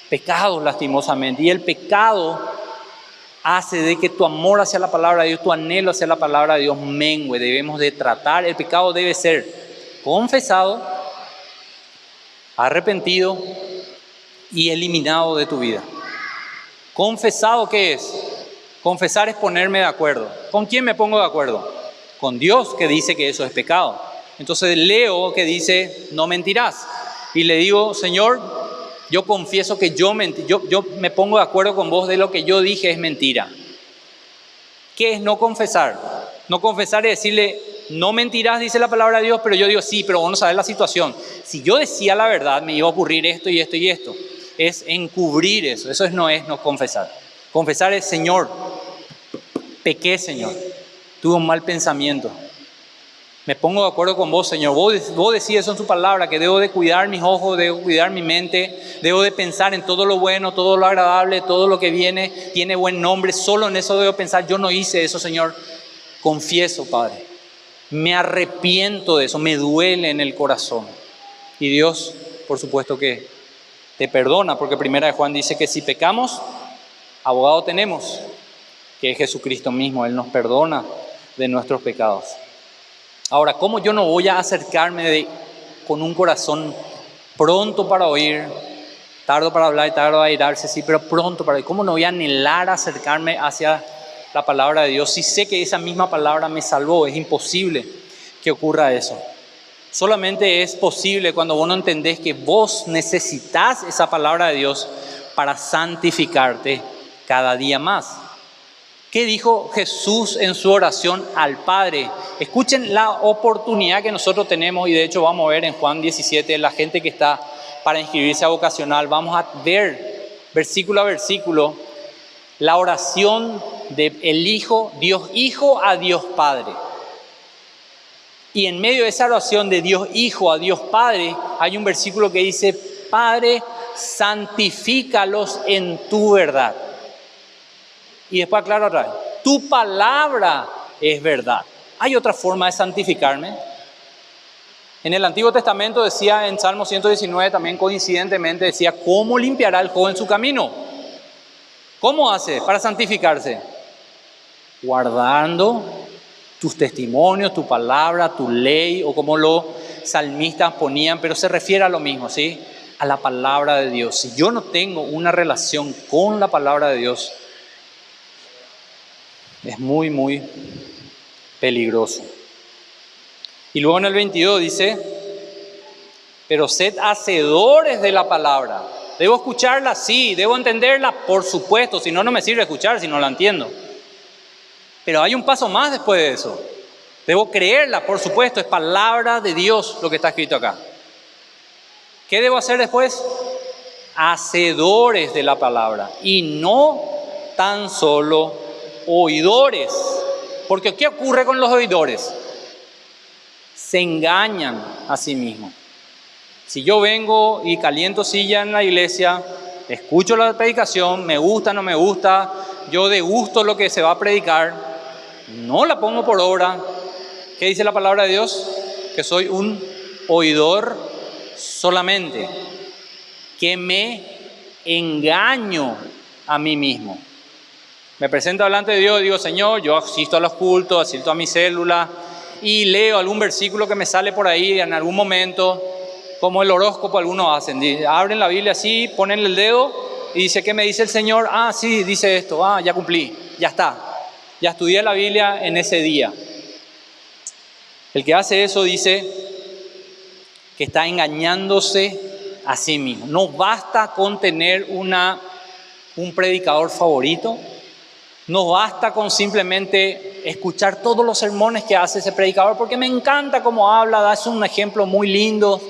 pecados, lastimosamente. Y el pecado hace de que tu amor hacia la palabra de Dios, tu anhelo hacia la palabra de Dios mengue. Debemos de tratar, el pecado debe ser confesado, arrepentido y eliminado de tu vida. ¿Confesado qué es? Confesar es ponerme de acuerdo. ¿Con quién me pongo de acuerdo? Con Dios, que dice que eso es pecado. Entonces leo que dice, no mentirás. Y le digo, Señor, yo confieso que yo me pongo de acuerdo con vos de lo que yo dije es mentira. ¿Qué es no confesar? No confesar es decirle, no mentirás, dice la palabra de Dios, pero yo digo, sí, pero vos no sabés la situación. Si yo decía la verdad, me iba a ocurrir esto y esto y esto. Es encubrir eso. Eso no es no confesar. Confesar es, Señor, pequé, Señor. Tuve un mal pensamiento. Me pongo de acuerdo con vos, Señor. Vos decís eso en su palabra, que debo de cuidar mis ojos, debo cuidar mi mente, debo de pensar en todo lo bueno, todo lo agradable, todo lo que viene, tiene buen nombre. Solo en eso debo pensar. Yo no hice eso, Señor. confieso, Padre, me arrepiento de eso, me duele en el corazón. Y Dios, por supuesto que te perdona, porque primera de Juan dice que si pecamos, abogado tenemos, que es Jesucristo mismo. Él nos perdona de nuestros pecados. Ahora, ¿cómo yo no voy a acercarme con un corazón pronto para oír, tardo para hablar y tardo a airarse, sí, pero pronto para oír? ¿Cómo no voy a anhelar acercarme hacia la palabra de Dios si sé que esa misma palabra me salvó? Es imposible que ocurra eso. Solamente es posible cuando vos no entendés que vos necesitas esa palabra de Dios para santificarte cada día más. ¿Qué dijo Jesús en su oración al Padre? Escuchen la oportunidad que nosotros tenemos, y de hecho vamos a ver en Juan 17, la gente que está para inscribirse a vocacional, vamos a ver versículo a versículo la oración del Hijo, Dios Hijo a Dios Padre. Y en medio de esa oración de Dios Hijo a Dios Padre, hay un versículo que dice: Padre, santifícalos en tu verdad. Y después aclara otra vez: tu palabra es verdad. ¿Hay otra forma de santificarme? En el Antiguo Testamento decía, en Salmo 119 también coincidentemente decía: ¿cómo limpiará el joven su camino? ¿Cómo hace para santificarse? Guardando tus testimonios, tu palabra, tu ley, o como los salmistas ponían, pero se refiere a lo mismo, ¿sí? A la palabra de Dios. Si yo no tengo una relación con la palabra de Dios, es muy, muy peligroso. Y luego en el 22 dice: pero sed hacedores de la palabra. ¿Debo escucharla? Sí. ¿Debo entenderla? Por supuesto. Si no, no me sirve escuchar si no la entiendo. Pero hay un paso más después de eso. Debo creerla, por supuesto. Es palabra de Dios lo que está escrito acá. ¿Qué debo hacer después? Hacedores de la palabra. Y no tan solo oidores. Porque ¿qué ocurre con los oidores? Se engañan a sí mismos. Si yo vengo y caliento silla en la iglesia, escucho la predicación, me gusta, no me gusta, yo degusto lo que se va a predicar, no la pongo por obra, ¿qué dice la palabra de Dios? Que soy un oidor solamente, que me engaño a mí mismo. Me presento delante de Dios y digo: Señor, yo asisto a los cultos, asisto a mi célula y leo algún versículo que me sale por ahí en algún momento, como el horóscopo algunos hacen. Abren la Biblia así, ponen el dedo y dice: ¿qué me dice el Señor? Ah, sí, dice esto. Ah, ya cumplí, ya está. Ya estudié la Biblia en ese día. El que hace eso dice que está engañándose a sí mismo. No basta con tener un predicador favorito. No basta con simplemente escuchar todos los sermones que hace ese predicador, porque me encanta cómo habla, da un ejemplo muy lindo,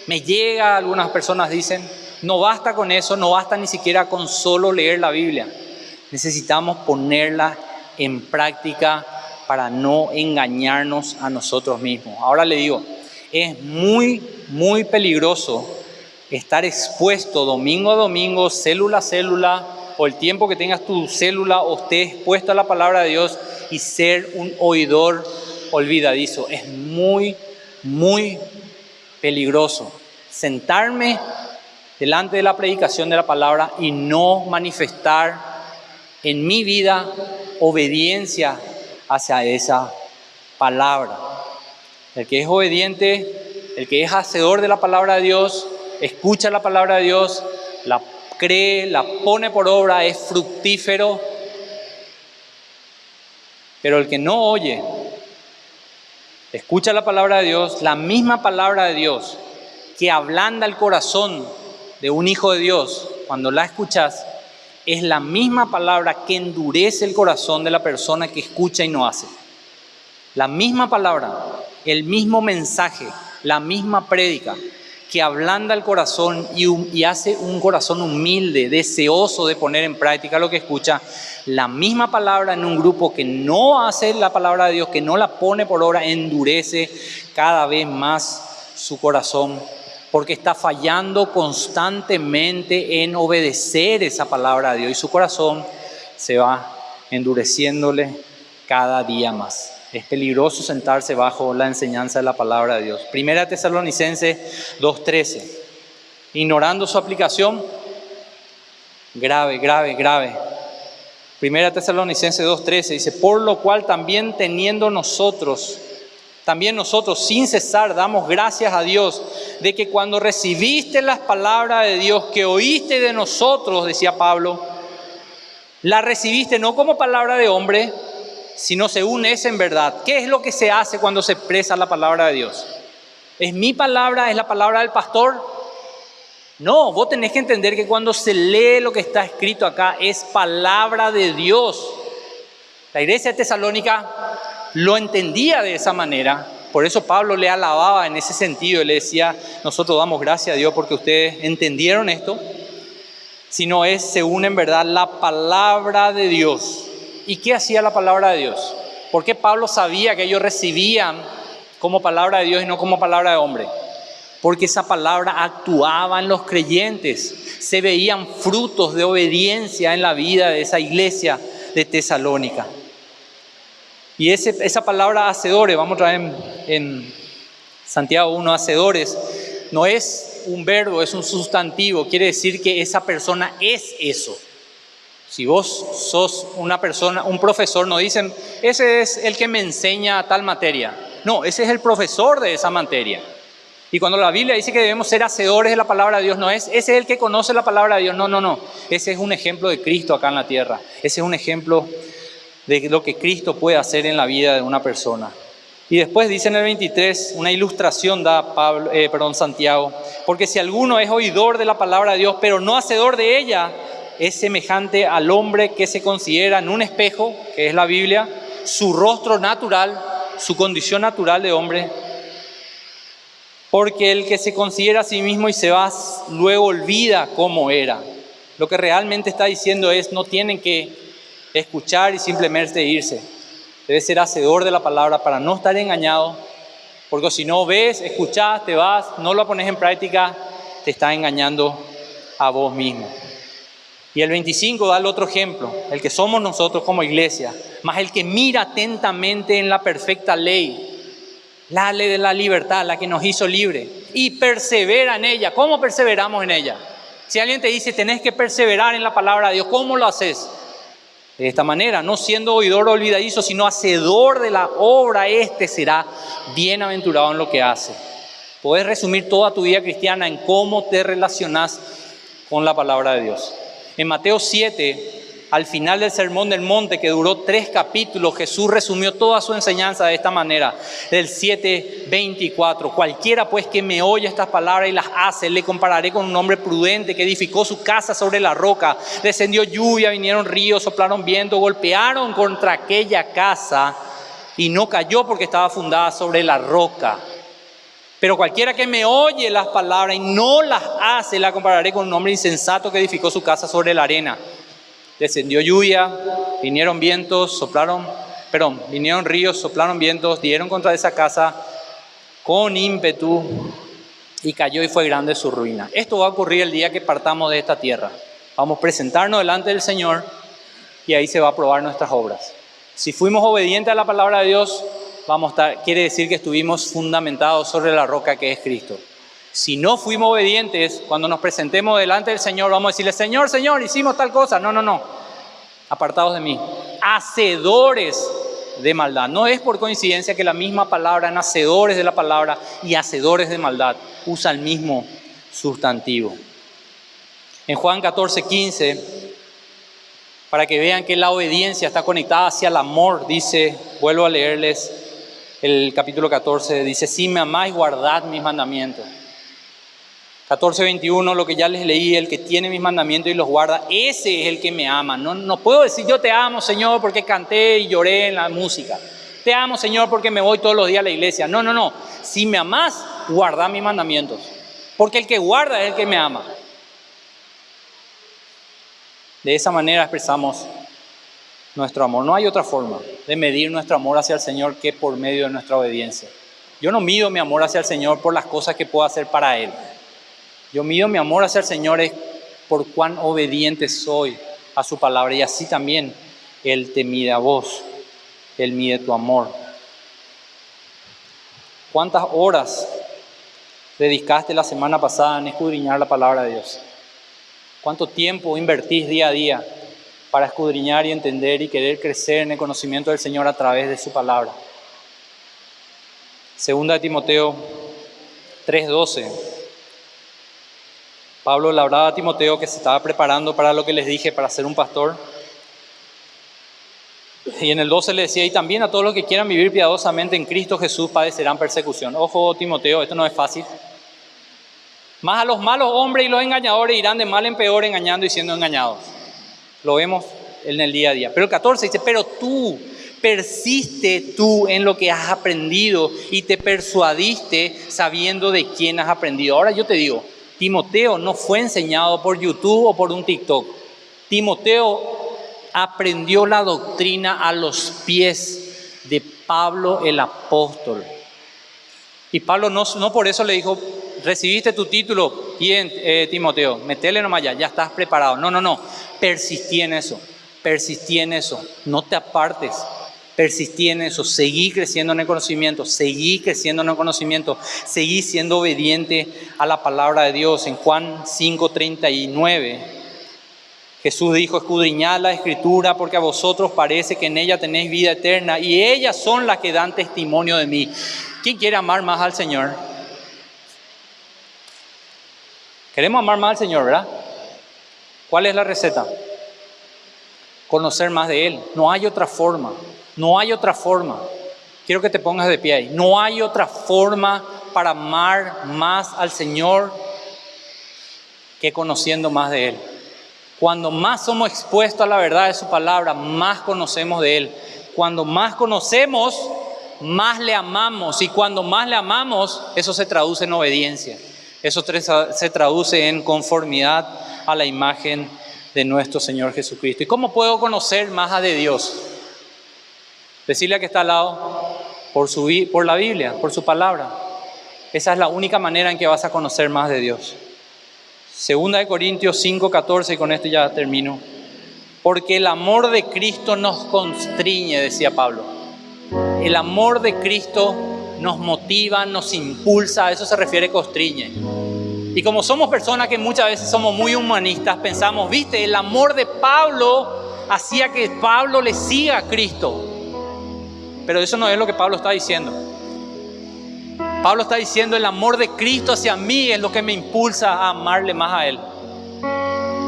me llega, algunas personas dicen. No basta con eso, no basta ni siquiera con solo leer la Biblia. Necesitamos ponerla en práctica para no engañarnos a nosotros mismos. Ahora le digo, es muy, muy peligroso estar expuesto domingo a domingo, célula a célula, o el tiempo que tengas tu célula o estés expuesto a la palabra de Dios y ser un oidor olvidadizo. Es muy, muy peligroso sentarme delante de la predicación de la palabra y no manifestar en mi vida obediencia hacia esa palabra. El que es obediente, el que es hacedor de la palabra de Dios, escucha la palabra de Dios, la cree, la pone por obra, es fructífero. Pero el que no oye, escucha la palabra de Dios, la misma palabra de Dios que ablanda el corazón de un hijo de Dios, cuando la escuchas, es la misma palabra que endurece el corazón de la persona que escucha y no hace. La misma palabra, el mismo mensaje, la misma prédica que ablanda el corazón y hace un corazón humilde, deseoso de poner en práctica lo que escucha. La misma palabra en un grupo que no hace la palabra de Dios, que no la pone por obra, endurece cada vez más su corazón, porque está fallando constantemente en obedecer esa palabra de Dios y su corazón se va endureciéndole cada día más. Es peligroso sentarse bajo la enseñanza de la palabra de Dios. Primera Tesalonicenses 2:13. Ignorando su aplicación, grave, grave, grave. Primera Tesalonicenses 2:13 dice, por lo cual también nosotros sin cesar damos gracias a Dios de que cuando recibiste las palabras de Dios que oíste de nosotros, decía Pablo, la recibiste no como palabra de hombre, sino según es en verdad. ¿Qué es lo que se hace cuando se expresa la palabra de Dios? ¿Es mi palabra? ¿Es la palabra del pastor? No, vos tenés que entender que cuando se lee lo que está escrito acá es palabra de Dios. La iglesia de Tesalónica lo entendía de esa manera. Por eso Pablo le alababa en ese sentido y le decía, nosotros damos gracias a Dios porque ustedes entendieron esto. Sino es según en verdad la palabra de Dios. ¿Y qué hacía la palabra de Dios? ¿Por qué Pablo sabía que ellos recibían como palabra de Dios y no como palabra de hombre? Porque esa palabra actuaba en los creyentes. Se veían frutos de obediencia en la vida de esa iglesia de Tesalónica. Y esa palabra hacedores, vamos a ver en Santiago 1, hacedores, no es un verbo, es un sustantivo. Quiere decir que esa persona es eso. Si vos sos una persona, un profesor, no dicen, ese es el que me enseña tal materia. No, ese es el profesor de esa materia. Y cuando la Biblia dice que debemos ser hacedores de la palabra de Dios, no es, ese es el que conoce la palabra de Dios. No, no, no. Ese es un ejemplo de Cristo acá en la tierra. Ese es un ejemplo de lo que Cristo puede hacer en la vida de una persona. Y después dice en el 23, una ilustración da Santiago, porque si alguno es oidor de la palabra de Dios, pero no hacedor de ella, es semejante al hombre que se considera en un espejo, que es la Biblia, su rostro natural, su condición natural de hombre. Porque el que se considera a sí mismo y se va, luego olvida cómo era. Lo que realmente está diciendo es, no tienen que escuchar y simplemente irse. Debe ser hacedor de la palabra para no estar engañado, porque si no ves, escuchás, te vas, no lo pones en práctica, te está engañando a vos mismo. Y el 25 da el otro ejemplo, el que somos nosotros como iglesia, más el que mira atentamente en la perfecta ley, la ley de la libertad, la que nos hizo libre, y persevera en ella. ¿Cómo perseveramos en ella? Si alguien te dice, tenés que perseverar en la palabra de Dios, ¿cómo lo haces? De esta manera, no siendo oidor olvidadizo, sino hacedor de la obra, será bienaventurado en lo que hace. Podés resumir toda tu vida cristiana en cómo te relacionás con la palabra de Dios. En Mateo 7, al final del Sermón del Monte, que duró 3 capítulos, Jesús resumió toda su enseñanza de esta manera, del 7:24. Cualquiera pues que me oye estas palabras y las hace, le compararé con un hombre prudente que edificó su casa sobre la roca. Descendió lluvia, vinieron ríos, soplaron viento, golpearon contra aquella casa y no cayó porque estaba fundada sobre la roca. Pero cualquiera que me oye las palabras y no las hace, la compararé con un hombre insensato que edificó su casa sobre la arena. Descendió lluvia, vinieron ríos, soplaron vientos, dieron contra esa casa con ímpetu y cayó y fue grande su ruina. Esto va a ocurrir el día que partamos de esta tierra. Vamos a presentarnos delante del Señor y ahí se va a probar nuestras obras. Si fuimos obedientes a la palabra de Dios, quiere decir que estuvimos fundamentados sobre la roca que es Cristo. Si no fuimos obedientes, cuando nos presentemos delante del Señor, vamos a decirle, Señor, Señor, hicimos tal cosa. No, apartados de mí. Hacedores de maldad. No es por coincidencia que la misma palabra en hacedores de la palabra y hacedores de maldad usa el mismo sustantivo. En Juan 14:15, para que vean que la obediencia está conectada hacia el amor, dice, vuelvo a leerles el capítulo 14, dice, si me amáis, guardad mis mandamientos. 14:21, lo que ya les leí, el que tiene mis mandamientos y los guarda, ese es el que me ama. No puedo decir yo te amo, Señor, porque canté y lloré en la música. Te amo, Señor, porque me voy todos los días a la iglesia. No. Si me amás, guarda mis mandamientos. Porque el que guarda es el que me ama. De esa manera expresamos nuestro amor. No hay otra forma de medir nuestro amor hacia el Señor que por medio de nuestra obediencia. Yo no mido mi amor hacia el Señor por las cosas que puedo hacer para Él. Yo mido mi amor hacia el Señor es por cuán obediente soy a su palabra y así también Él te mide a vos. Él mide tu amor. ¿Cuántas horas dedicaste la semana pasada en escudriñar la palabra de Dios? ¿Cuánto tiempo invertís día a día para escudriñar y entender y querer crecer en el conocimiento del Señor a través de su palabra? Segunda de Timoteo 3:12. Pablo le hablaba a Timoteo que se estaba preparando para lo que les dije, para ser un pastor. Y en el 12 le decía, y también a todos los que quieran vivir piadosamente en Cristo Jesús padecerán persecución. Ojo, Timoteo, esto no es fácil. Más a los malos hombres y los engañadores irán de mal en peor engañando y siendo engañados. Lo vemos en el día a día. Pero el 14 dice, pero tú, persiste tú en lo que has aprendido y te persuadiste sabiendo de quién has aprendido. Ahora yo te digo, Timoteo no fue enseñado por YouTube o por un TikTok. Timoteo aprendió la doctrina a los pies de Pablo el apóstol. Y Pablo no por eso le dijo, recibiste tu título, bien, Timoteo, metele nomás ya estás preparado. No, persistí en eso, no te apartes, persistí en eso, seguí creciendo en el conocimiento, seguí siendo obediente a la palabra de Dios. En Juan 5:39, Jesús dijo, escudriñad la Escritura porque a vosotros parece que en ella tenéis vida eterna y ellas son las que dan testimonio de mí. ¿Quién quiere amar más al Señor? Queremos amar más al Señor, ¿verdad? ¿Cuál es la receta? Conocer más de Él. No hay otra forma. Quiero que te pongas de pie ahí. No hay otra forma para amar más al Señor que conociendo más de Él. Cuando más somos expuestos a la verdad de su palabra, más conocemos de Él. Cuando más conocemos, más le amamos. Y cuando más le amamos, eso se traduce en obediencia. Eso se traduce en conformidad a la imagen de nuestro Señor Jesucristo. ¿Y cómo puedo conocer más de Dios? Decirle a que está al lado, por la Biblia, por su palabra. Esa es la única manera en que vas a conocer más de Dios. Segunda de Corintios 5:14, y con esto ya termino. Porque el amor de Cristo nos constriñe, decía Pablo. El amor de Cristo nos motiva, nos impulsa, a eso se refiere constriñe. Y como somos personas que muchas veces somos muy humanistas, pensamos, viste, el amor de Pablo hacía que Pablo le siga a Cristo. Pero eso no es lo que Pablo está diciendo. Pablo está diciendo, el amor de Cristo hacia mí es lo que me impulsa a amarle más a Él.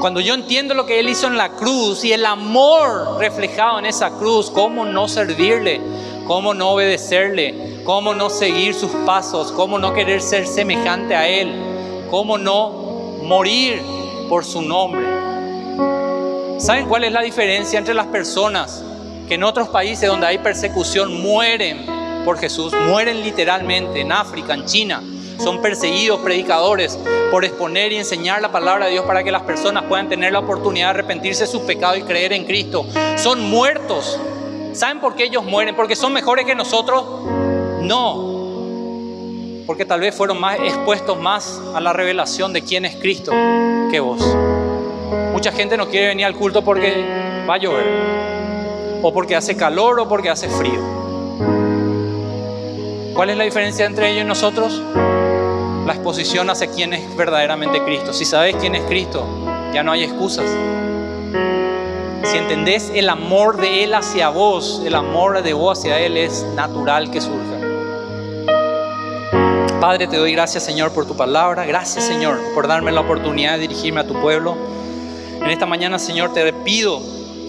Cuando yo entiendo lo que Él hizo en la cruz y el amor reflejado en esa cruz, ¿cómo no servirle? ¿Cómo no obedecerle? ¿Cómo no seguir sus pasos? ¿Cómo no querer ser semejante a Él? ¿Cómo no morir por su nombre? ¿Saben cuál es la diferencia entre las personas que en otros países donde hay persecución mueren por Jesús? Mueren literalmente, en África, en China. Son perseguidos predicadores por exponer y enseñar la palabra de Dios para que las personas puedan tener la oportunidad de arrepentirse de sus pecados y creer en Cristo. Son muertos. ¿Saben por qué ellos mueren? ¿Porque son mejores que nosotros? No. Porque tal vez fueron más expuestos más a la revelación de quién es Cristo que vos. Mucha gente no quiere venir al culto porque va a llover, o porque hace calor, o porque hace frío. ¿Cuál es la diferencia entre ellos y nosotros? La exposición hacia quién es verdaderamente Cristo. Si sabes quién es Cristo, ya no hay excusas. Si entendés el amor de Él hacia vos, el amor de vos hacia Él es natural que surja. Padre, te doy gracias, Señor, por tu palabra. Gracias, Señor, por darme la oportunidad de dirigirme a tu pueblo. En esta mañana, Señor, te pido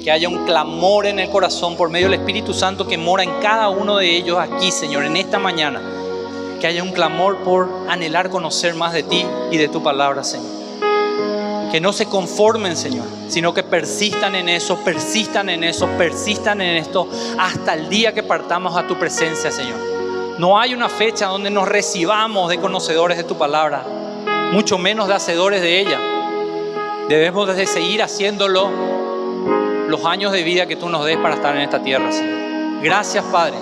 que haya un clamor en el corazón por medio del Espíritu Santo que mora en cada uno de ellos aquí, Señor, en esta mañana. Que haya un clamor por anhelar conocer más de ti y de tu palabra, Señor. Que no se conformen, Señor, sino que persistan en esto hasta el día que partamos a tu presencia, Señor. No hay una fecha donde nos recibamos de conocedores de tu palabra, mucho menos de hacedores de ella. Debemos de seguir haciéndolo los años de vida que tú nos des para estar en esta tierra, Señor. Gracias, Padre,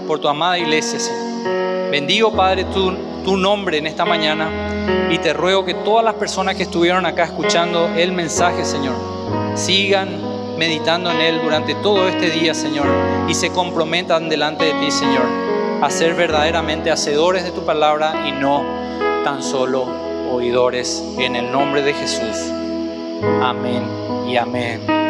por tu amada iglesia, Señor. Bendigo, Padre, tu nombre en esta mañana y te ruego que todas las personas que estuvieron acá escuchando el mensaje, Señor, sigan meditando en Él durante todo este día, Señor, y se comprometan delante de ti, Señor, a ser verdaderamente hacedores de tu palabra y no tan solo oidores. En el nombre de Jesús. Amén y amén.